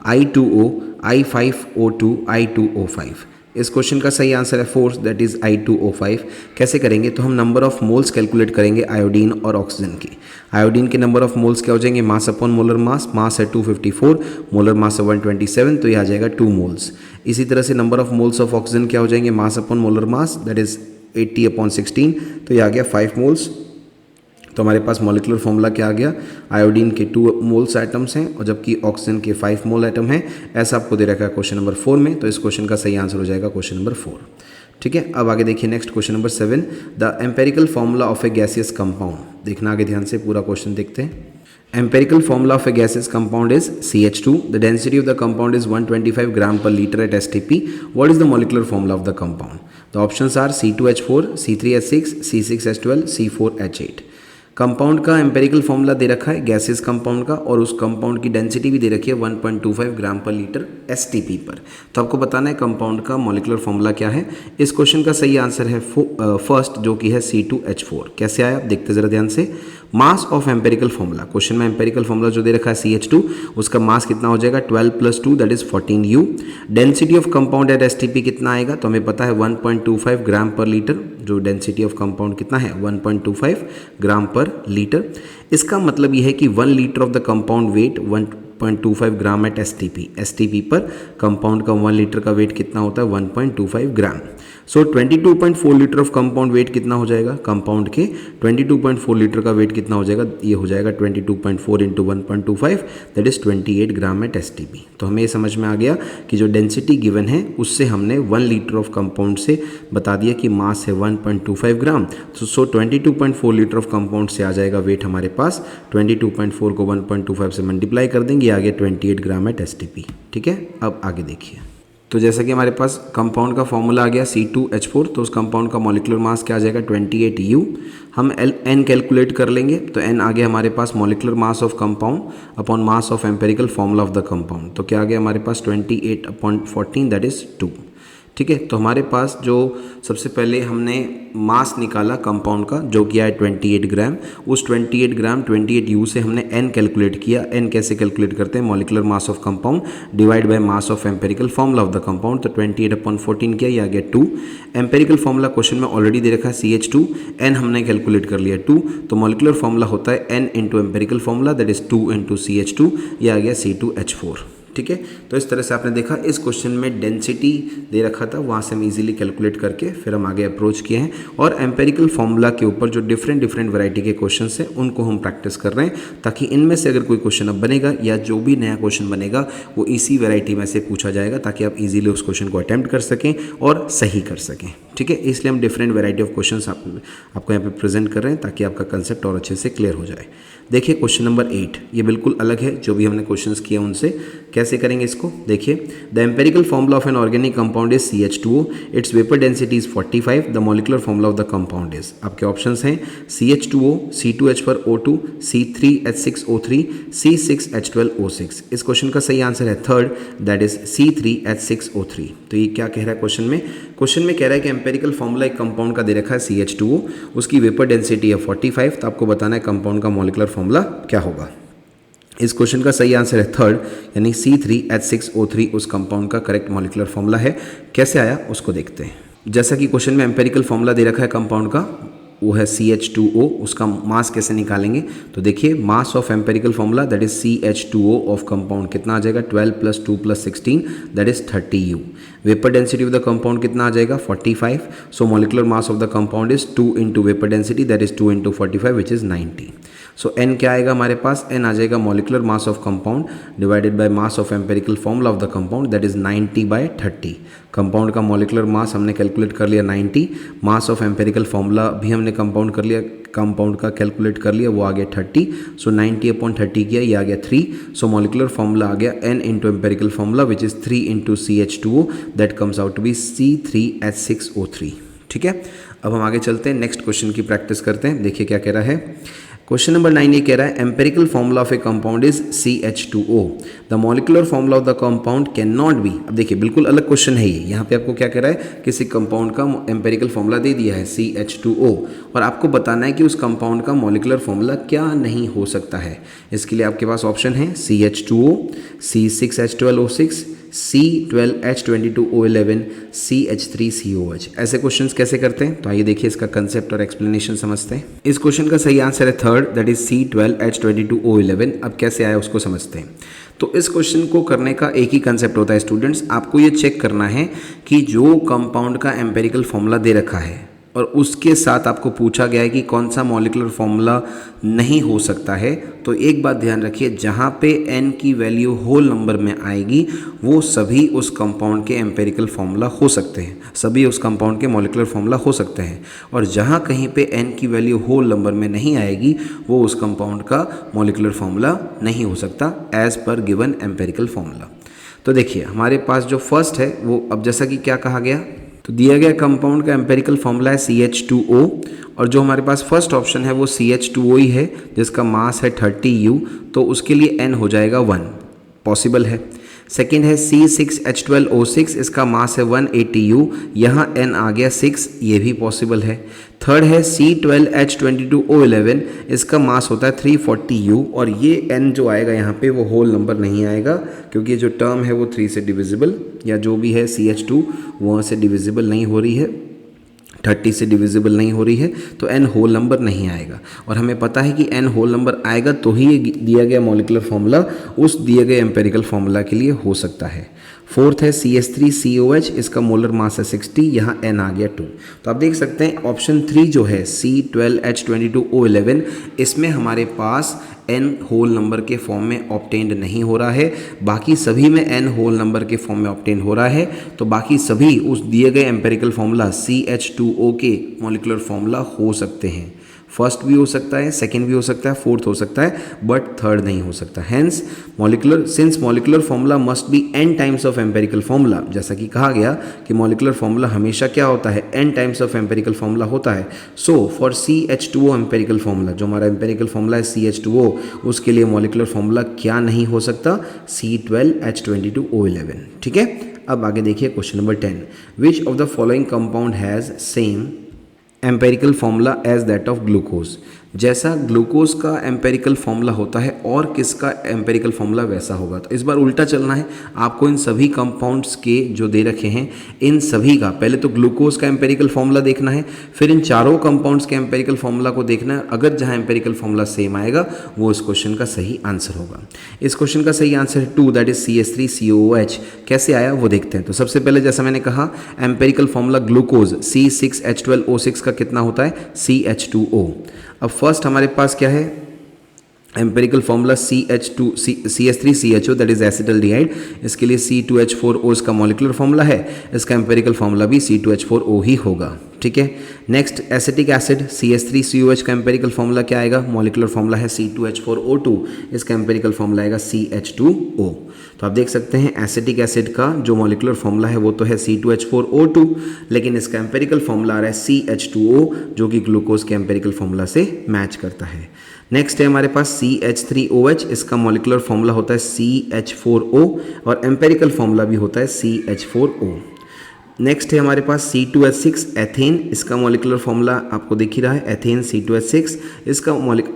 I2O, I5O2, I2O5। इस क्वेश्चन का सही आंसर है 4, दैट इज I2O5। कैसे करेंगे, तो हम नंबर ऑफ मोल्स कैलकुलेट करेंगे आयोडीन और ऑक्सीजन की। आयोडीन के नंबर ऑफ मोल्स क्या हो जाएंगे, मास अपॉन मोलर मास, मास है 254, मोलर मास है 127, तो ये आ जाएगा 2 मोल्स। इसी तरह से number of moles of oxygen क्या हो जाएंगे, मास upon molar mass, that is 80/16, तो ये आ गया 5 मोल्स। तो हमारे पास मॉलिक्यूलर फॉर्मूला क्या आ गया, आयोडीन के 2 मोल्स एटम्स हैं और जबकि ऑक्सीजन के 5 मोल एटम हैं। ऐसा आपको दे रखा है क्वेश्चन नंबर 4 में। तो इस क्वेश्चन का सही आंसर हो जाएगा क्वेश्चन नंबर 4। ठीक है, अब आगे देखिए next question number 7, the empirical formula of A gaseous compound. देखना आगे ध्यान से, पूरा क्वेश्चन देखते हैं। Empirical formula of a gaseous compound is CH2. The density of the compound is 125 gram per liter at STP. What is the molecular formula of the compound? The options are C2H4, C3H6, C6H12, C4H8। Compound का एम्पेरिकल फॉर्मूला दे रखा है गैसेस कंपाउंड का और उस कंपाउंड की डेंसिटी भी दे रखी है 1.25 ग्राम पर लीटर STP पर। तो आपको बताना है कंपाउंड का मॉलिक्यूलर फॉर्मूला क्या है। इस क्वेश्चन का सही आंसर है फर्स्ट, जो कि है C2H4। कैसे आया आप देखते जरा ध्यान से। मास ऑफ एम्पेरिकल फॉर्मूला, क्वेश्चन में एम्पेरिकल फॉर्मूला जो दे रखा है CH2, उसका मास कितना हो जाएगा 12 + 2 that is 14U। Density of compound at STP कितना आएगा, तो हमें पता है 1.25 ग्राम पर लीटर। जो डेंसिटी ऑफ कंपाउंड कितना है 1.25 ग्राम पर लीटर। इसका मतलब यह है कि 1 litre of the compound weight 1.25 gram at STP पर कंपाउंड का 1 लीटर का वेट कितना होता है 1.25 gram. So 22.4 litre of compound weight कितना हो जाएगा, कंपाउंड के 22.4 लीटर का वेट कितना हो जाएगा, ये हो जाएगा 22.4 × 1.25 that is 28 gram at STP। तो हमें ये समझ में आ गया कि जो डेंसिटी गिवन है उससे हमने 1 लीटर ऑफ कंपाउंड से बता दिया कि मास है 1.25 gram. So 22.4 litre of compound से आ जाएगा वेट हमारे पास, 22.4 को 1.25 से मल्टीप्लाई कर देंगे, आ गया 28 ग्राम एट STP। ठीक है, अब आगे देखिए। तो जैसा कि हमारे पास कंपाउंड का फॉर्मूला आ गया C2H4, तो उस कंपाउंड का मॉलिक्यूलर मास क्या आ जाएगा 28U। हम N कैलकुलेट कर लेंगे, तो N आ गया हमारे पास molecular mass of compound upon mass of empirical formula of the compound. तो क्या आ गया हमारे पास 28/14 दैट इज 2। ठीक है, तो हमारे पास जो सबसे पहले हमने मास निकाला कंपाउंड का जो किया है 28 ग्राम, उस 28 ग्राम 28U से हमने N कैलकुलेट किया। N कैसे कैलकुलेट करते हैं, molecular mass of compound divide by mass of empirical formula of the compound. तो 28/14 किया, ये आ गया 2। एम्पेरिकल फॉर्मूला क्वेश्चन में ऑलरेडी दे रखा है CH2, N हमने कैलकुलेट कर लिया 2, तो मॉलिक्यूलर फॉर्मूला होता है N × empirical formula that is 2 × CH2, ये आ गया C2H4। ठीक है, तो इस तरह से आपने देखा इस क्वेश्चन में डेंसिटी दे रखा था, वहाँ से हम इजीली कैलकुलेट करके फिर हम आगे अप्रोच किए हैं और एम्पेरिकल फॉर्मूला के ऊपर जो डिफरेंट वैरायटी के क्वेश्चंस हैं उनको हम प्रैक्टिस कर रहे हैं, ताकि इनमें से अगर कोई क्वेश्चन अब बनेगा या जो भी नया क्वेश्चन बनेगा वो इसी वैरायटी में से पूछा जाएगा, ताकि आप इजीली उस क्वेश्चन को अटेम्प्ट कर सकें और सही कर सकें। ठीक है, इसलिए हम डिफरेंट वैरायटी ऑफ क्वेश्चंस आपको यहाँ पे प्रेजेंट कर रहे हैं ताकि आपका कंसेप्ट और अच्छे से क्लियर हो जाए। देखिए क्वेश्चन नंबर 8, ये बिल्कुल अलग है जो भी हमने क्वेश्चंस किए उनसे। कैसे करेंगे इसको, देखिए the empirical formula of N organic compound is CH2O, it's vapour density is 45, the molecular formula of the compound is. आपके ऑप्शंस हैं CH2O, C2H पर O2, C3H6O3, C6H12O6। इस क्वेश्चन का सही आंसर है थर्ड, दैट इज C3H6O3। तो ये क्या कह रहा है क्वेश्चन में कह रहा है कि एम्पेरिकल फॉर्मूला एक कंपाउंड का दे रखा है CH2O, उसकी वेपर डेंसिटी है 45, तो आपको बताना है कंपाउंड का मॉलिक्यूलर फॉर्मूला क्या होगा। इस क्वेश्चन का सही आंसर है थर्ड, यानी C3H6O3 उस कंपाउंड का करेक्ट मॉलिक्यूलर फॉर्मूला है। कैसे आया उसको देखते हैं। जैसा कि क्वेश्चन में एम्पेरिकल फॉर्मूला दे रखा है कंपाउंड का, वो है CH2O, उसका मास कैसे निकालेंगे, तो देखिए mass of empirical formula that is CH2O of compound कितना आ जाएगा 12 + 2 + 16 that is 30U। Vapour density of the compound कितना आ जाएगा 45, so molecular mass of the compound is 2 × vapour density that is 2 × 45 which is 90। So n क्या आएगा हमारे पास, n आ जाएगा molecular mass of compound divided by mass of empirical formula of the compound that is 90/30। Compound का मॉलिक्यूलर मास हमने कैलकुलेट कर लिया 90, मास ऑफ एम्पेरिकल फॉर्मूला भी हमने कंपाउंड का कैलकुलेट कर लिया, वो आ गया 30। सो 90/30 किया, ये आ गया 3। सो मॉलिक्यूलर फॉर्मूला आ गया n × empirical formula which is 3 × CH2O that comes out to be C3H6O3। ठीक है, अब हम आगे चलते हैं, नेक्स्ट क्वेश्चन की प्रैक्टिस करते हैं। देखिए क्या कह रहा है। क्वेश्चन नंबर 9 ये कह रहा है empirical formula of a compound is CH2O, the molecular formula of the compound can not be. अब देखिए बिल्कुल अलग क्वेश्चन है ये। यहाँ पे आपको क्या कह रहा है, किसी कंपाउंड का एम्पेरिकल फॉर्मूला दे दिया है CH2O, और आपको बताना है कि उस कंपाउंड का मॉलिक्यूलर फॉर्मूला क्या नहीं हो सकता है। इसके लिए आपके पास ऑप्शन है CH2O, C6H12O6, C12H22O11, CH3COH। ऐसे क्वेश्चंस कैसे करते हैं, तो आइए देखिए इसका कंसेप्ट और एक्सप्लेनेशन समझते हैं। इस क्वेश्चन का सही आंसर है थर्ड, दैट इज C12H22O11। अब कैसे आया उसको समझते हैं। तो इस क्वेश्चन को करने का एक ही कंसेप्ट होता है स्टूडेंट्स, आपको ये चेक करना है कि जो कंपाउंड का एम्पेरिकल फॉर्मूला दे रखा है और उसके साथ आपको पूछा गया है कि कौन सा मॉलिक्यूलर फॉर्मूला नहीं हो सकता है, तो एक बात ध्यान रखिए, जहाँ पे n की वैल्यू होल नंबर में आएगी वो सभी उस कंपाउंड के एम्पेरिकल फॉर्मूला हो सकते हैं, सभी उस कंपाउंड के मॉलिक्यूलर फॉर्मूला हो सकते हैं। और जहाँ कहीं पे n की वैल्यू होल नंबर में नहीं आएगी वो उस कंपाउंड का मॉलिक्यूलर फॉर्मूला नहीं हो सकता as per given empirical formula. तो देखिए हमारे पास जो फर्स्ट है वो, अब जैसा कि क्या कहा गया, तो दिया गया कंपाउंड का एम्पेरिकल फॉर्मूला है CH2O, और जो हमारे पास फर्स्ट ऑप्शन है वो CH2O ही है जिसका मास है 30U, तो उसके लिए n हो जाएगा 1, पॉसिबल है। सेकेंड है C6H12O6, इसका मास है 180U, यहाँ n आ गया 6, ये भी पॉसिबल है। थर्ड है C12H22O11, इसका मास होता है 340U, और ये n जो आएगा यहाँ पे वो होल नंबर नहीं आएगा क्योंकि ये जो टर्म है वो 3 से डिविजिबल, या जो भी है CH2 वहाँ से डिविजिबल नहीं हो रही है, 30 से डिविजिबल नहीं हो रही है, तो n होल नंबर नहीं आएगा। और हमें पता है कि n होल नंबर आएगा तो ही ये दिया गया मॉलिक्यूलर फॉर्मूला उस दिए गए एम्पेरिकल फॉर्मूला के लिए हो सकता है। फोर्थ है CH3COH, इसका मोलर मास है 60, यहाँ n आ गया 2। तो आप देख सकते हैं ऑप्शन 3 जो है C12H22O11, इसमें हमारे पास n होल नंबर के फॉर्म में ऑब्टेन्ड नहीं हो रहा है, बाकी सभी में n होल नंबर के फॉर्म में ऑब्टेन हो रहा है। तो बाकी सभी उस दिए गए एम्पेरिकल फॉर्मूला CH2O के मॉलिक्यूलर फॉर्मूला हो सकते हैं। फर्स्ट भी हो सकता है, सेकंड भी हो सकता है, फोर्थ हो सकता है, बट थर्ड नहीं हो सकता। Hence molecular formula must be n times of empirical formula, जैसा कि कहा गया कि मॉलिक्यूलर फॉर्मूला हमेशा क्या होता है, n times of empirical formula होता है। So for CH2O empirical formula, जो हमारा एम्पेरिकल फॉर्मूला है CH2O, उसके लिए मॉलिक्यूलर फॉर्मूला क्या नहीं हो सकता, C12H22O11। ठीक है, अब आगे देखिए question number 10, which of the following compound has same empirical formula as that of glucose. जैसा ग्लूकोज का एम्पेरिकल फॉर्मूला होता है और किसका एम्पेरिकल फॉर्मूला वैसा होगा। तो इस बार उल्टा चलना है, आपको इन सभी कंपाउंड्स के जो दे रखे हैं इन सभी का पहले तो ग्लूकोज का एम्पेरिकल फॉर्मूला देखना है, फिर इन चारों कंपाउंड्स के एम्पेरिकल फॉर्मूला को देखना है। अगर जहाँ एम्पेरिकल फॉर्मूला सेम आएगा वो इस क्वेश्चन का सही आंसर होगा। इस क्वेश्चन का सही आंसर है 2, दैट इज CH3COOH। कैसे आया वो देखते हैं। तो सबसे पहले जैसा मैंने कहा एम्पेरिकल फॉर्मूला ग्लूकोज C6H12O6 का कितना होता है, CH2O। अब फर्स्ट हमारे पास क्या है, empirical formula CH3CHO that is acetaldehyde, इसके लिए C2H4O इसका मॉलिक्यूलर फॉर्मूला है, इसका एम्पेरिकल फॉर्मूला भी C2H4O ही होगा। ठीक है, नेक्स्ट एसिटिक एसिड CH3COH का एम्पेरिकल फॉर्मूला क्या आएगा, मॉलिक्यूलर फॉर्मूला है C2H4O2, इसका एम्पेरिकल फॉर्मूला आएगा CH2O। तो आप देख सकते हैं एसिटिक एसिड का जो मॉलिक्यूलर फॉर्मूला है वो तो है C2H4O2, लेकिन इसका एम्पेरिकल फॉर्मूला आ रहा है CH2O जो कि ग्लूकोज के एम्पेरिकल फॉर्मूला से मैच करता है। नेक्स्ट है हमारे पास CH3OH, इसका मॉलिक्यूलर फॉर्मूला होता है CH4O और एम्पेरिकल फॉर्मूला भी होता है CH4O। नेक्स्ट है हमारे पास C2H6 एथेन, इसका मॉलिक्यूलर फॉर्मूला आपको दिख ही रहा है एथेन C2H6, इसका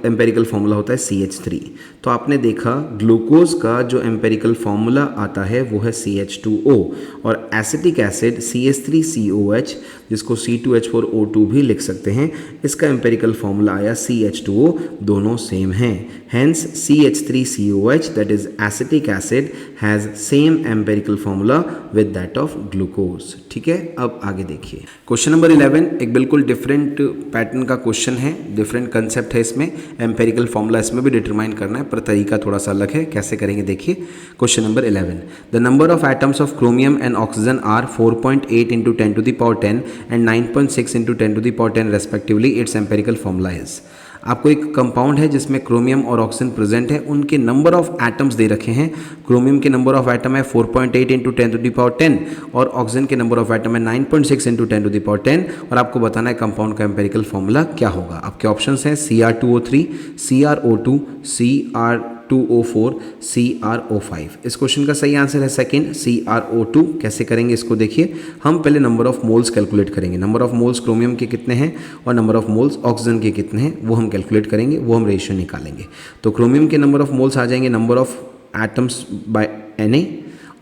एम्पेरिकल फॉर्मूला होता है CH3। तो आपने देखा ग्लूकोज का जो एम्पेरिकल फॉर्मूला आता है वो है CH2O और एसिटिक एसिड CH3COH जिसको C2H4O2 भी लिख सकते हैं, इसका एम्पेरिकल फॉर्मूला आया CH2O, दोनों सेम हैं। Hence CH3COH that is acetic acid has same empirical formula with that of glucose। ठीक है, अब आगे देखिए क्वेश्चन नंबर 11, एक बिल्कुल डिफरेंट पैटर्न का क्वेश्चन है, डिफरेंट कंसेप्ट है इसमें, एम्पेरिकल फॉर्मूला इसमें भी डिटरमाइन करना है पर तरीका थोड़ा सा अलग है। कैसे करेंगे देखिए question number 11, the number of atoms of chromium and oxygen are 4.8 into 10 to the power 10 and 9.6 into 10 to the power 10 respectively, its empirical formula is। आपको एक कंपाउंड है जिसमें क्रोमियम और ऑक्सीजन प्रेजेंट है, उनके नंबर ऑफ एटम्स दे रखे हैं। क्रोमियम के नंबर ऑफ एटम है 4.8 into 10 to the power 10 और ऑक्सीजन के नंबर ऑफ एटम है 9.6 into 10 to the power 10 और आपको बताना है कंपाउंड का एम्पेरिकल फॉर्मूला क्या होगा। आपके ऑप्शंस हैं Cr2O3, CrO2, Cr2O4, CrO5। इस क्वेश्चन का सही आंसर है सेकंड CrO2। कैसे करेंगे इसको देखिए, हम पहले नंबर ऑफ मोल्स कैलकुलेट करेंगे, नंबर ऑफ मोल्स क्रोमियम के कितने हैं और नंबर ऑफ मोल्स ऑक्सीजन के कितने हैं वो हम कैलकुलेट करेंगे, वो हम रेशियो निकालेंगे। तो क्रोमियम के नंबर ऑफ मोल्स आ जाएंगे number of atoms bye Na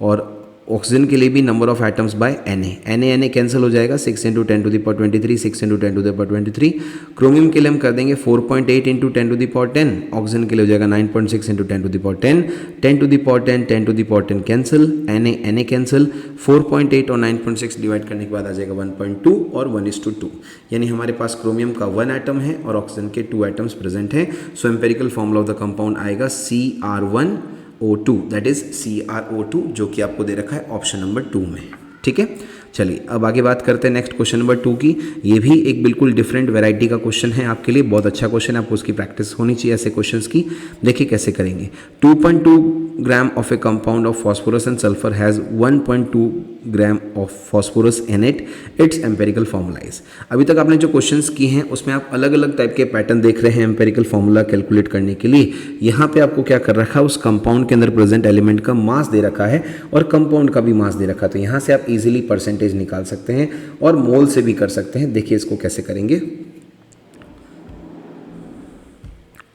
और ऑक्सीजन के लिए भी number of atoms bye Na cancel हो जाएगा, 6 into 10 to the power 23, 6 into 10 to the power 23। Chromium के लिए हम कर देंगे 4.8 into 10 to the power 10, oxygen के लिए हो जाएगा 9.6 into 10 to the power 10, 10 to the power 10, 10 to the power 10 cancel, Na cancel, 4.8 और 9.6 डिवाइड करने के बाद आ जाएगा 1.2 और 1:2, यानी हमारे पास क्रोमियम का 1 एटम है और ऑक्सीजन के 2 एटम्स प्रेजेंट हैं। So empirical formula of the compound आएगा Cr1O2 दैट इज CrO2 जो कि आपको दे रखा है ऑप्शन नंबर 2 में। ठीक है, चलिए अब आगे बात करते हैं नेक्स्ट क्वेश्चन नंबर 2 की। ये भी एक बिल्कुल डिफरेंट वैरायटी का क्वेश्चन है आपके लिए, बहुत अच्छा क्वेश्चन है, आपको उसकी प्रैक्टिस होनी चाहिए ऐसे क्वेश्चंस की। देखिए कैसे करेंगे, 2.2 gram of a compound of phosphorus and sulphur has 1.2 gram of phosphorus in it, it's empirical formula is. अभी तक आपने जो क्वेश्चंस किए हैं उसमें आप अलग अलग टाइप के पैटर्न देख रहे हैं एम्पेरिकल फॉर्मूला कैलकुलेट करने के लिए। यहाँ पे आपको क्या कर रखा है, उस कंपाउंड के अंदर प्रेजेंट एलिमेंट का मास दे रखा है और कंपाउंड का भी मास दे रखा है, तो यहाँ से आप इजीली परसेंटेज निकाल सकते हैं और मोल से भी कर सकते हैं। देखिए इसको कैसे करेंगे,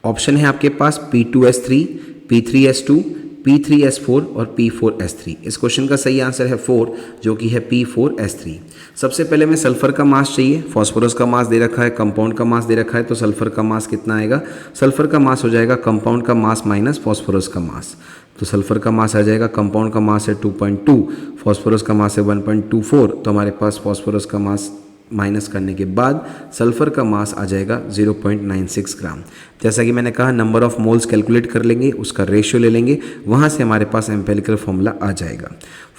ऑप्शन है आपके पास P2S3, P3S2, P3S4 और P4S3। इस क्वेश्चन का सही आंसर है 4 जो कि है P4S3। सबसे पहले हमें सल्फर का मास चाहिए, फॉस्फोरस का मास दे रखा है, कंपाउंड का मास दे रखा है, तो सल्फर का मास कितना आएगा, सल्फर का मास हो जाएगा कंपाउंड का मास माइनस फॉस्फोरस का मास, तो सल्फर का मास आ जाएगा, कंपाउंड का मास है 2.2, फॉस्फोरस का मास है 1.24, तो हमारे पास फॉस्फोरस का मास माइनस करने के बाद सल्फर का मास आ जाएगा 0.96 ग्राम। जैसा कि मैंने कहा नंबर ऑफ मोल्स कैलकुलेट कर लेंगे, उसका रेशियो ले लेंगे, वहाँ से हमारे पास एम्पेरिकल फॉर्मूला आ जाएगा।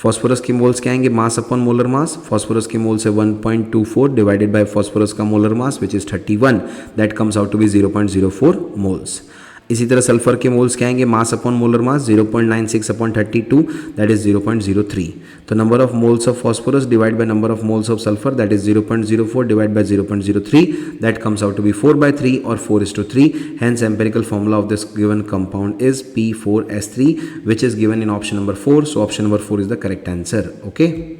फॉस्फोरस की मोल्स क्या आएंगे, mass upon molar mass, phosphorus की मोल्स है 1.24 डिवाइडेड बाय फॉस्फोरस का molar mass which is 31, that comes out to be 0.04 moles. इसी तरह सल्फर के मोल्स क्या आएंगे, mass upon molar mass 0.96 upon 32 that is 0.03, तो number of moles of phosphorus divide by number of moles of sulphur that is 0.04 divide by 0.03 that comes out to B 4/3 और 4:3। Hence empirical formula of this given compound is P4S3 which is given in option number 4, so option number 4 is the correct answer. Okay,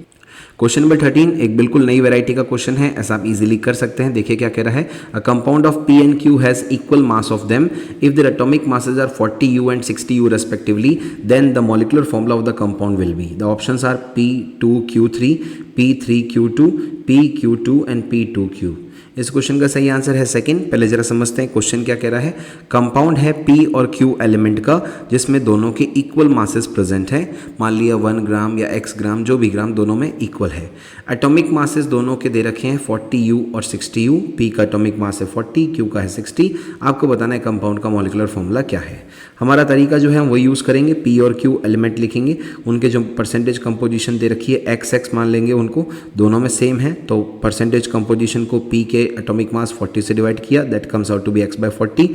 question number 13 एक बिल्कुल नई वैरायटी का क्वेश्चन है, ऐसा आप इजीली कर सकते हैं। देखिए क्या कह रहा है, a compound of P and Q has equal mass of them if their atomic masses are 40U and 60U respectively, then the molecular formula of the compound will be। The options are P2Q3, P3Q2, PQ2 and P2Q। इस क्वेश्चन का सही आंसर है सेकंड। पहले जरा समझते हैं क्वेश्चन क्या कह रहा है। कंपाउंड है P और Q एलिमेंट का जिसमें दोनों के इक्वल मासेस प्रेजेंट है। मान लिया 1 ग्राम या x ग्राम, जो भी ग्राम, दोनों में इक्वल है। एटॉमिक मासेस दोनों के दे रखे हैं 40U और 60U। P का एटॉमिक मास है 40, Q का है 60। आपको बताना है कंपाउंड का मॉलिक्यूलर फॉर्मूला क्या है। हमारा तरीका जो है हम वो यूज़ करेंगे, P और Q एलिमेंट लिखेंगे, उनके जो परसेंटेज कंपोजिशन दे रखी है XX मान लेंगे उनको, दोनों में सेम है तो परसेंटेज कंपोजिशन को P के एटॉमिक मास 40 से डिवाइड किया, that comes out to be x/40।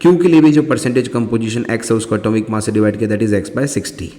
Q के लिए भी जो परसेंटेज कंपोजिशन x है उसको एटॉमिक मास से डिवाइड किया, दैट इज x/60।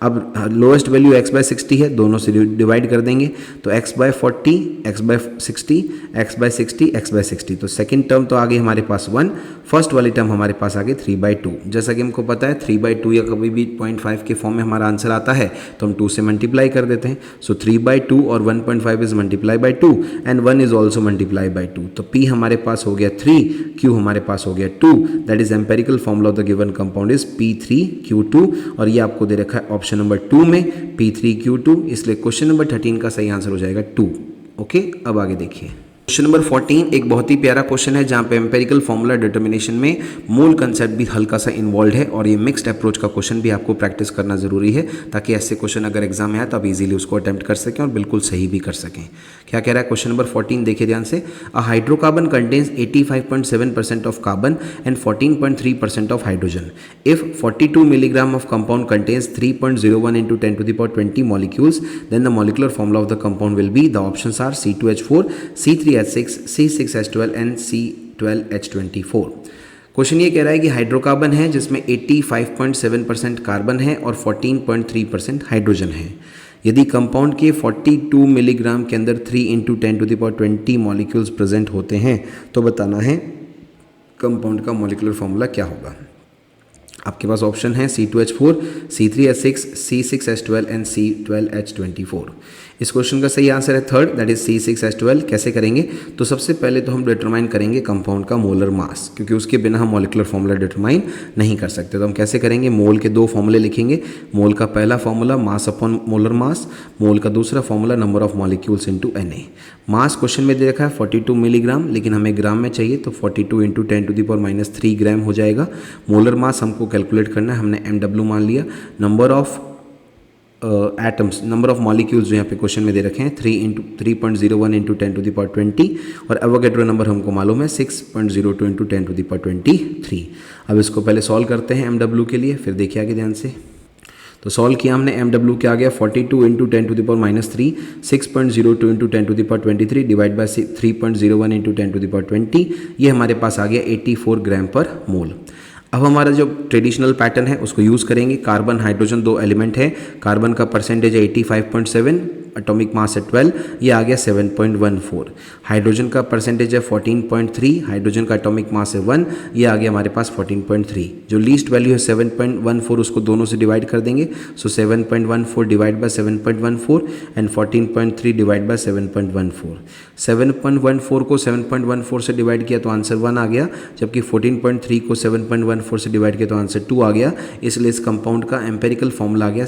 अब लोएस्ट वैल्यू x/60 है, दोनों से डिवाइड कर देंगे तो x/40, x/60, x/60, x/60। तो सेकंड टर्म तो आ गई हमारे पास 1, फर्स्ट वाली टर्म हमारे पास आ गई 3/2। जैसा कि हमको पता है 3/2 या कभी भी 0.5 के फॉर्म में हमारा आंसर आता है तो हम 2 से मल्टीप्लाई कर देते हैं। सो 3/2 और 1.5 is multiply by 2 and 1 is also multiply by 2। तो P हमारे पास हो गया 3, Q हमारे पास हो गया 2। That is empirical formula of the given compound is P3Q2 और ये आपको दे रखा है ऑप्शन नंबर 2 में P3Q2, इसलिए क्वेश्चन नंबर 13 का सही आंसर हो जाएगा 2। ओके, अब आगे देखिए क्वेश्चन नंबर 14 एक बहुत ही प्यारा क्वेश्चन है जहाँ पे एम्पेरिकल फॉर्मूला डिटर्मिनेशन में मोल कंसेप्ट भी हल्का सा इन्वॉल्व है और ये मिक्स्ड अप्रोच का क्वेश्चन भी आपको प्रैक्टिस करना जरूरी है ताकि ऐसे क्वेश्चन अगर एग्जाम में आए तो आप इजीली उसको अटेम्प्ट कर सकें और बिल्कुल सही भी कर सकें। क्या कह रहा है क्वेश्चन नंबर 14, देखिए ध्यान से। A hydrocarbon contains 85.7% of carbon and 14.3% of hydrogen. If 42 milligram of compound contains 3.01 into 10⁻20 molecules, then the molecular formula of the compound will be, the options are C2H4, C3H6, C6H12 and C12H24। Question ये कह रहा है कि हाइड्रोकार्बन है जिसमें 85.7% कार्बन है और 14.3% हाइड्रोजन है। यदि कंपाउंड के 42 मिलीग्राम के अंदर 3 into 10⁻20 मॉलिक्यूल्स प्रेजेंट होते हैं तो बताना है कंपाउंड का मॉलिक्यूलर फॉर्मूला क्या होगा। आपके पास ऑप्शन है C2H4, C3H6, C6H12 and C12H24। इस क्वेश्चन का सही आंसर है थर्ड, दैट इज C6H12। कैसे करेंगे तो सबसे पहले तो हम डिटरमाइन करेंगे कंपाउंड का मोलर मास, क्योंकि उसके बिना हम मॉलिक्यूलर फॉर्मूला डिटरमाइन नहीं कर सकते। तो हम कैसे करेंगे, मोल के 2 फॉर्मूले लिखेंगे। मोल का पहला formula mass upon molar mass, mole का दूसरा formula number of molecules into Na। Mass question में दे रखा है 42 मिलीग्राम, लेकिन हमें ग्राम में चाहिए तो 42 into 10⁻³ ग्राम हो जाएगा। मोलर मास हमको कैलकुलेट करना है, हमने MW मान लिया। Number of atoms, number of molecules जो यहाँ पे क्वेश्चन में दे रखे हैं 3.01 into 10⁻20 और एवोगैड्रो नंबर हमको मालूम है 6.02 into 10⁻23। अब इसको पहले सॉल्व करते हैं MW के लिए, फिर देखिए आगे ध्यान से। तो सॉल्व किया हमने, MW क्या आ गया 42 into 10⁻3, 6.02 into 10⁻23 divide by 3.01 into 10⁻20, ये हमारे पास आ गया 84 ग्राम पर मोल। अब हमारा जो ट्रेडिशनल पैटर्न है उसको यूज़ करेंगे। कार्बन हाइड्रोजन 2 एलिमेंट है, कार्बन का परसेंटेज है 85.7, एटॉमिक मास है 12, ये आ गया 7.14। हाइड्रोजन का परसेंटेज है 14.3, हाइड्रोजन का एटॉमिक मास है 1, ये आ गया हमारे पास 14.3। जो लीस्ट वैल्यू है 7.14, उसको दोनों से डिवाइड कर देंगे। सो 7.14 divide by 7.14 and 14.3 divide by 7.14। 7.14 को 7.14 से डिवाइड किया तो आंसर 1 आ गया, जबकि 14.3 को 7.14 से डिवाइड किया तो आंसर 2 आ गया। इसलिए इस कंपाउंड का एम्पेरिकल फॉर्मूला आ गया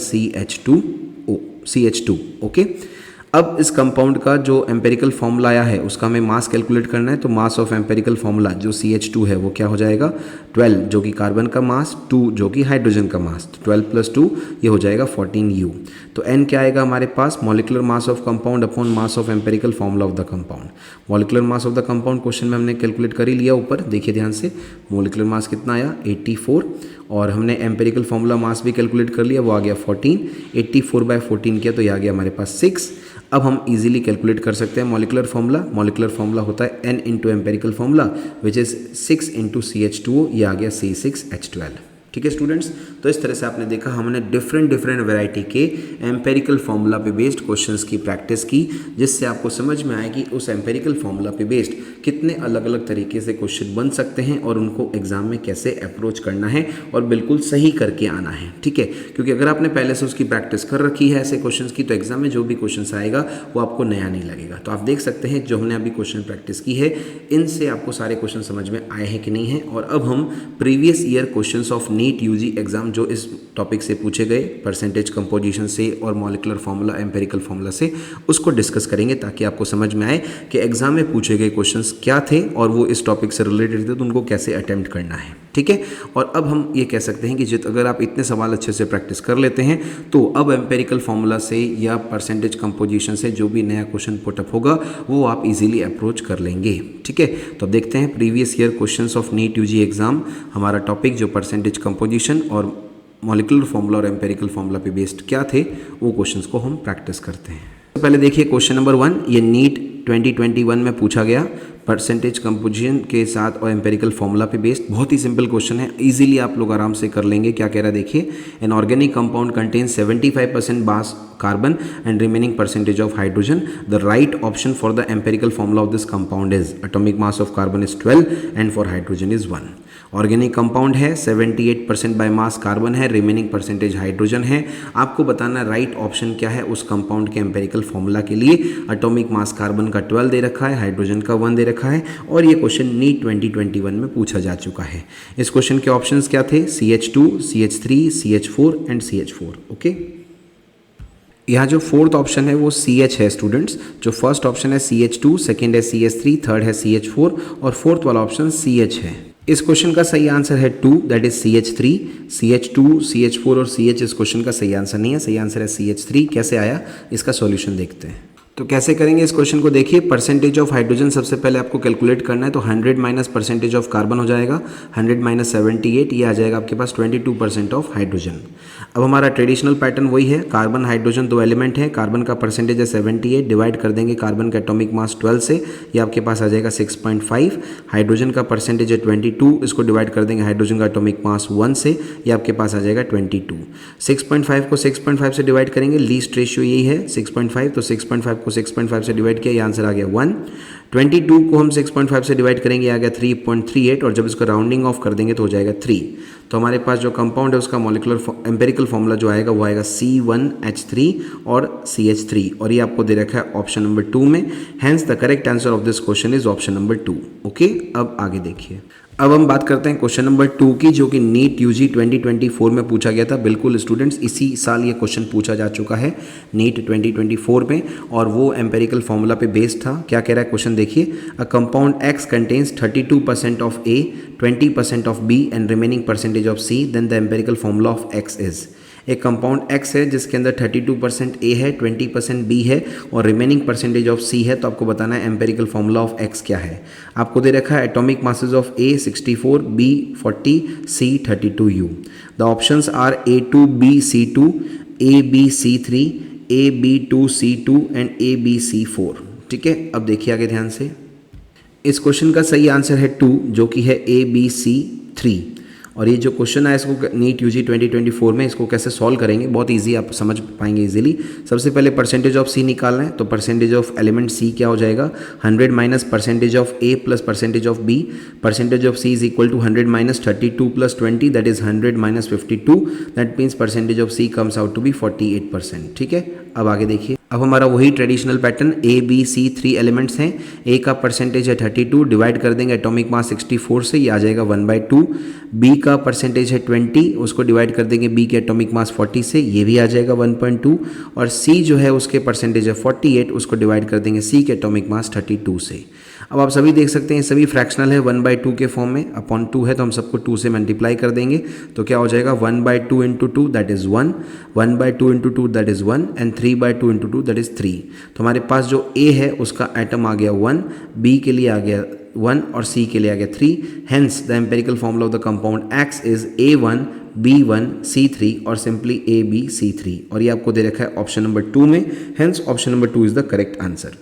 CH2। ओके, अब इस कंपाउंड का जो एम्पेरिकल फॉर्मूला आया है उसका हमें मास कैलकुलेट करना है। तो मास ऑफ एम्पेरिकल फॉर्मूला जो CH2 है वो क्या हो जाएगा 12, जो कि कार्बन का मास, 2 जो कि हाइड्रोजन का मास। तो 12 + 2 ये हो जाएगा 14U। तो N क्या आएगा हमारे पास, molecular mass of compound upon mass of empirical formula of the compound. Molecular mass of the compound question में हमने कैलकुलेट कर ही लिया ऊपर, देखिए ध्यान से। मॉलिक्यूलर मास कितना आया 84 और हमने एम्पेरिकल फॉर्मूला मास भी कैलकुलेट कर लिया, वो आ गया 14। 84/14 किया तो ये आ गया हमारे पास 6। अब हम इजीली कैलकुलेट कर सकते हैं मॉलिक्यूलर फॉर्मूला। मॉलिक्यूलर फॉर्मूला होता है N into empirical formula which is 6 into CH2O, ये आ गया C6H12। ठीक है स्टूडेंट्स, तो इस तरह से आपने देखा हमने डिफरेंट वैरायटी के एम्पेरिकल फॉर्मूला पे बेस्ड क्वेश्चंस की प्रैक्टिस की, जिससे आपको समझ में आए कि उस एम्पेरिकल फॉर्मूला पे बेस्ड कितने अलग अलग तरीके से क्वेश्चन बन सकते हैं और उनको एग्जाम में कैसे अप्रोच करना है और बिल्कुल सही करके आना है। ठीक है, क्योंकि अगर आपने पहले से उसकी प्रैक्टिस कर रखी है ऐसे क्वेश्चन की तो एग्जाम में जो भी क्वेश्चन आएगा वो आपको नया नहीं लगेगा। तो आप देख सकते हैं जो हमने अभी क्वेश्चन प्रैक्टिस की है इनसे आपको सारे क्वेश्चन समझ में आए हैं कि नहीं है। और अब हम previous year question of NEET UG exam जो इस टॉपिक से पूछे गए, परसेंटेज कंपोजिशन से और मॉलिकुलर फार्मूला, एम्पेरिकल फार्मूला से, उसको डिस्कस करेंगे ताकि आपको समझ में आए कि एग्ज़ाम में पूछे गए क्वेश्चंस क्या थे और वो इस टॉपिक से रिलेटेड थे तो उनको कैसे अटेम्प्ट करना है। ठीक है, और अब हम ये कह सकते हैं कि अगर आप इतने सवाल अच्छे से प्रैक्टिस कर लेते हैं तो अब एम्पेरिकल फार्मूला से या परसेंटेज कंपोजिशन से जो भी नया क्वेश्चन पुटअप होगा वो आप इजीली अप्रोच कर लेंगे। ठीक है, तो अब देखते हैं previous year questions of NEET UG exam. हमारा टॉपिक जो परसेंटेज कंपोजिशन और मॉलिक्यूलर फार्मूला और एम्पेरिकल फार्मूला पे बेस्ड क्या थे वो क्वेश्चंस को हम प्रैक्टिस करते हैं। तो पहले देखिए क्वेश्चन नंबर 1, ये नीट 2021 में पूछा गया परसेंटेज कंपोजिशन के साथ और एम्पेरिकल फार्मूला पे बेस्ड। बहुत ही सिंपल क्वेश्चन है, इजीली आप लोग आराम से कर लेंगे। क्या कह रहा है देखिए, an organic compound contains 75% mass carbon and remaining percentage of hydrogen. The right option for the empirical formula of this compound is atomic mass of carbon is 12 and for hydrogen is 1। Organic compound है, 78% बाय मास कार्बन है, रिमेनिंग परसेंटेज हाइड्रोजन है। आपको बताना राइट ऑप्शन क्या है उस कंपाउंड के एम्पेरिकल फार्मूला के लिए। एटॉमिक मास कार्बन का 12 दे रखा है, हाइड्रोजन का 1 दे रखा है और ये क्वेश्चन नीट 2021 में पूछा जा चुका है। इस क्वेश्चन के ऑप्शंस क्या थे, CH2, CH3, CH4 and CH4। Okay, यहाँ जो फोर्थ ऑप्शन है वो CH है स्टूडेंट्स। जो फर्स्ट ऑप्शन है CH2, सेकेंड है CH3, थर्ड है CH4 और फोर्थ वाला ऑप्शन CH है। इस क्वेश्चन का सही आंसर है 2, that is CH3। CH2, CH4 और CH इस क्वेश्चन का सही आंसर नहीं है, सही आंसर है CH3। कैसे आया इसका सॉल्यूशन देखते हैं। तो कैसे करेंगे इस क्वेश्चन को, देखिए परसेंटेज ऑफ हाइड्रोजन सबसे पहले आपको कैलकुलेट करना है। तो 100 माइनस परसेंटेज ऑफ कार्बन हो जाएगा, 100 माइनस 78, ये आ जाएगा आपके पास 22% ऑफ हाइड्रोजन। अब हमारा ट्रेडिशनल पैटर्न वही है, कार्बन हाइड्रोजन दो एलिमेंट है, कार्बन का परसेंटेज है 78, डिवाइड कर देंगे कार्बन का एटॉमिक मास 12 से, ये आपके पास आ जाएगा 6.5। हाइड्रोजन का परसेंटेज है 22, इसको डिवाइड कर देंगे हाइड्रोजन का एटॉमिक मास 1 से, ये आपके पास आ जाएगा 22। 6.5 को 6.5 से डिवाइड करेंगे, लीस्ट रेशियो यही है 6.5, तो 6.5 को 6.5 से डिवाइड किया, ये आंसर आ गया 1। 22 को हम 6.5 से डिवाइड करेंगे, आ गया 3.38 और जब इसको राउंडिंग ऑफ कर देंगे तो हो जाएगा 3। तो हमारे पास जो कंपाउंड है उसका मॉलिक्यूलर एम्पेरिकल फार्मूला जो आएगा वो आएगा C1H3 और CH3 और ये आपको दे रखा है ऑप्शन नंबर 2 में। Hence the correct answer of this question is option number 2। Okay, अब आगे देखिए। अब हम बात करते हैं क्वेश्चन नंबर 2 की, जो कि नीट यूजी 2024 में पूछा गया था। बिल्कुल स्टूडेंट्स, इसी साल ये क्वेश्चन पूछा जा चुका है नीट 2024 में और वो एम्पेरिकल फार्मूला पे बेस्ड था। क्या कह रहा है क्वेश्चन देखिए, a compound X contains 32% of A, 20% of B and remaining percentage of C, then the empirical formula of X is. एक कंपाउंड X है जिसके अंदर 32% A है, 20% B है और रिमेनिंग परसेंटेज ऑफ C है। तो आपको बताना है एम्पेरिकल फार्मूला ऑफ X क्या है। आपको दे रखा है atomic masses of A 64, B 40, C 32U। The options are A2BC2, ABC3, AB2C2 and ABC4। ठीक है, अब देखिए आगे ध्यान से। इस क्वेश्चन का सही आंसर है 2, जो कि है ABC3। और ये जो क्वेश्चन है इसको नीट यूजी 2024 में इसको कैसे सॉल्व करेंगे, बहुत इजी, आप समझ पाएंगे इजीली। सबसे पहले परसेंटेज ऑफ सी निकालना है, तो परसेंटेज ऑफ एलिमेंट सी क्या हो जाएगा, 100 minus percentage of A plus percentage of B. Percentage of C is equal to 100 minus 32 plus 20, that is 100 minus 52, that means percentage of C comes out to be 48%। ठीक है, अब आगे देखिए। अब हमारा वही traditional pattern, A B C 3 elements हैं। ए का परसेंटेज है 32, डिवाइड कर देंगे एटॉमिक मास 64 से, ये आ जाएगा 1/2। बी का परसेंटेज है 20, उसको डिवाइड कर देंगे बी के एटॉमिक मास 40 से, ये भी आ जाएगा 1.2। और सी जो है उसके परसेंटेज है 48, उसको डिवाइड कर देंगे सी के एटॉमिक मास 32 से। अब आप सभी देख सकते हैं सभी फ्रैक्शनल है, 1/2 के फॉर्म में, अपॉन 2 है तो हम सबको 2 से मल्टीप्लाई कर देंगे, तो क्या हो जाएगा 1/2 into 2 that is 1, 1/2 into 2 that is 1 and 3/2 into 2 that is 3। तो हमारे पास जो ए है उसका एटम आ गया 1, बी के लिए आ गया 1 और सी के लिए आ गया 3। Hence the empirical formula of the compound X is A1 B1 C3 और सिंपली ABC3, और ये आपको दे रखा है ऑप्शन नंबर 2 में। Hence option number 2 is the correct answer.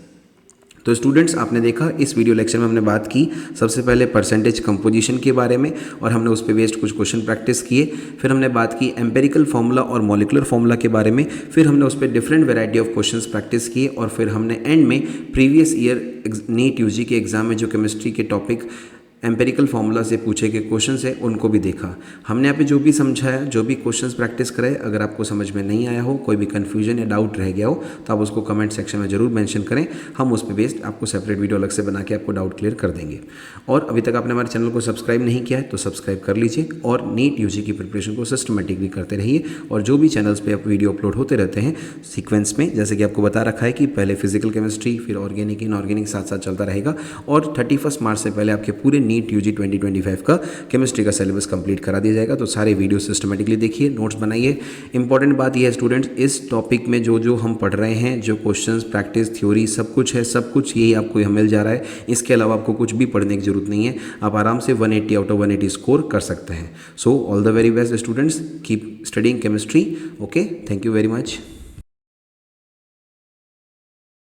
तो स्टूडेंट्स, आपने देखा इस वीडियो लेक्चर में हमने बात की सबसे पहले परसेंटेज कंपोजिशन के बारे में और हमने उस पे बेस्ड कुछ क्वेश्चन प्रैक्टिस किए। फिर हमने बात की एम्पेरिकल फार्मूला और मॉलिक्यूलर फार्मूला के बारे में। फिर हमने उस पर different variety of questions practice किए और फिर हमने एंड में प्रीवियस ईयर नीट यूजी के एग्जाम में जो केमिस्ट्री के टॉपिक एम्पेरिकल फार्मूला से पूछे गए क्वेश्चन है उनको भी देखा। हमने यहाँ पे जो भी समझाया, जो भी क्वेश्चंस प्रैक्टिस कराए, अगर आपको समझ में नहीं आया हो, कोई भी कन्फ्यूजन या डाउट रह गया हो तो आप उसको कमेंट सेक्शन में जरूर मेंशन करें। हम उस पर बेस्ड आपको सेपरेट वीडियो अलग से बना के आपको डाउट क्लियर कर देंगे। और अभी तक आपने हमारे चैनल को सब्सक्राइब नहीं किया है तो सब्सक्राइब कर लीजिए और नीट यूजी की प्रिपरेशन को सिस्टमेटिकली करते रहिए। और जो भी चैनल्स पे आप वीडियो अपलोड होते रहते हैं सीक्वेंस में, जैसे कि आपको बता रखा है कि पहले फिजिकल केमिस्ट्री, फिर ऑर्गेनिक, इनऑर्गेनिक साथ साथ चलता रहेगा। और 31 मार्च से पहले आपके पूरे नीट यूजी 2025 का केमिस्ट्री का सिलेबस कंप्लीट करा दिया जाएगा। तो सारे वीडियो सिस्टमेटिकली देखिए, नोट्स बनाइए। इंपॉर्टेंट बात यह है स्टूडेंट्स, इस टॉपिक में जो हम पढ़ रहे हैं, जो क्वेश्चंस, प्रैक्टिस, थ्योरी सब कुछ है, सब कुछ यही आपको यहाँ मिल जा रहा है। इसके अलावा आपको कुछ भी पढ़ने की जरूरत नहीं है, आप आराम से 180 आउट ऑफ 180 स्कोर कर सकते हैं। So all the very best students, keep studying chemistry. Okay, thank you very much.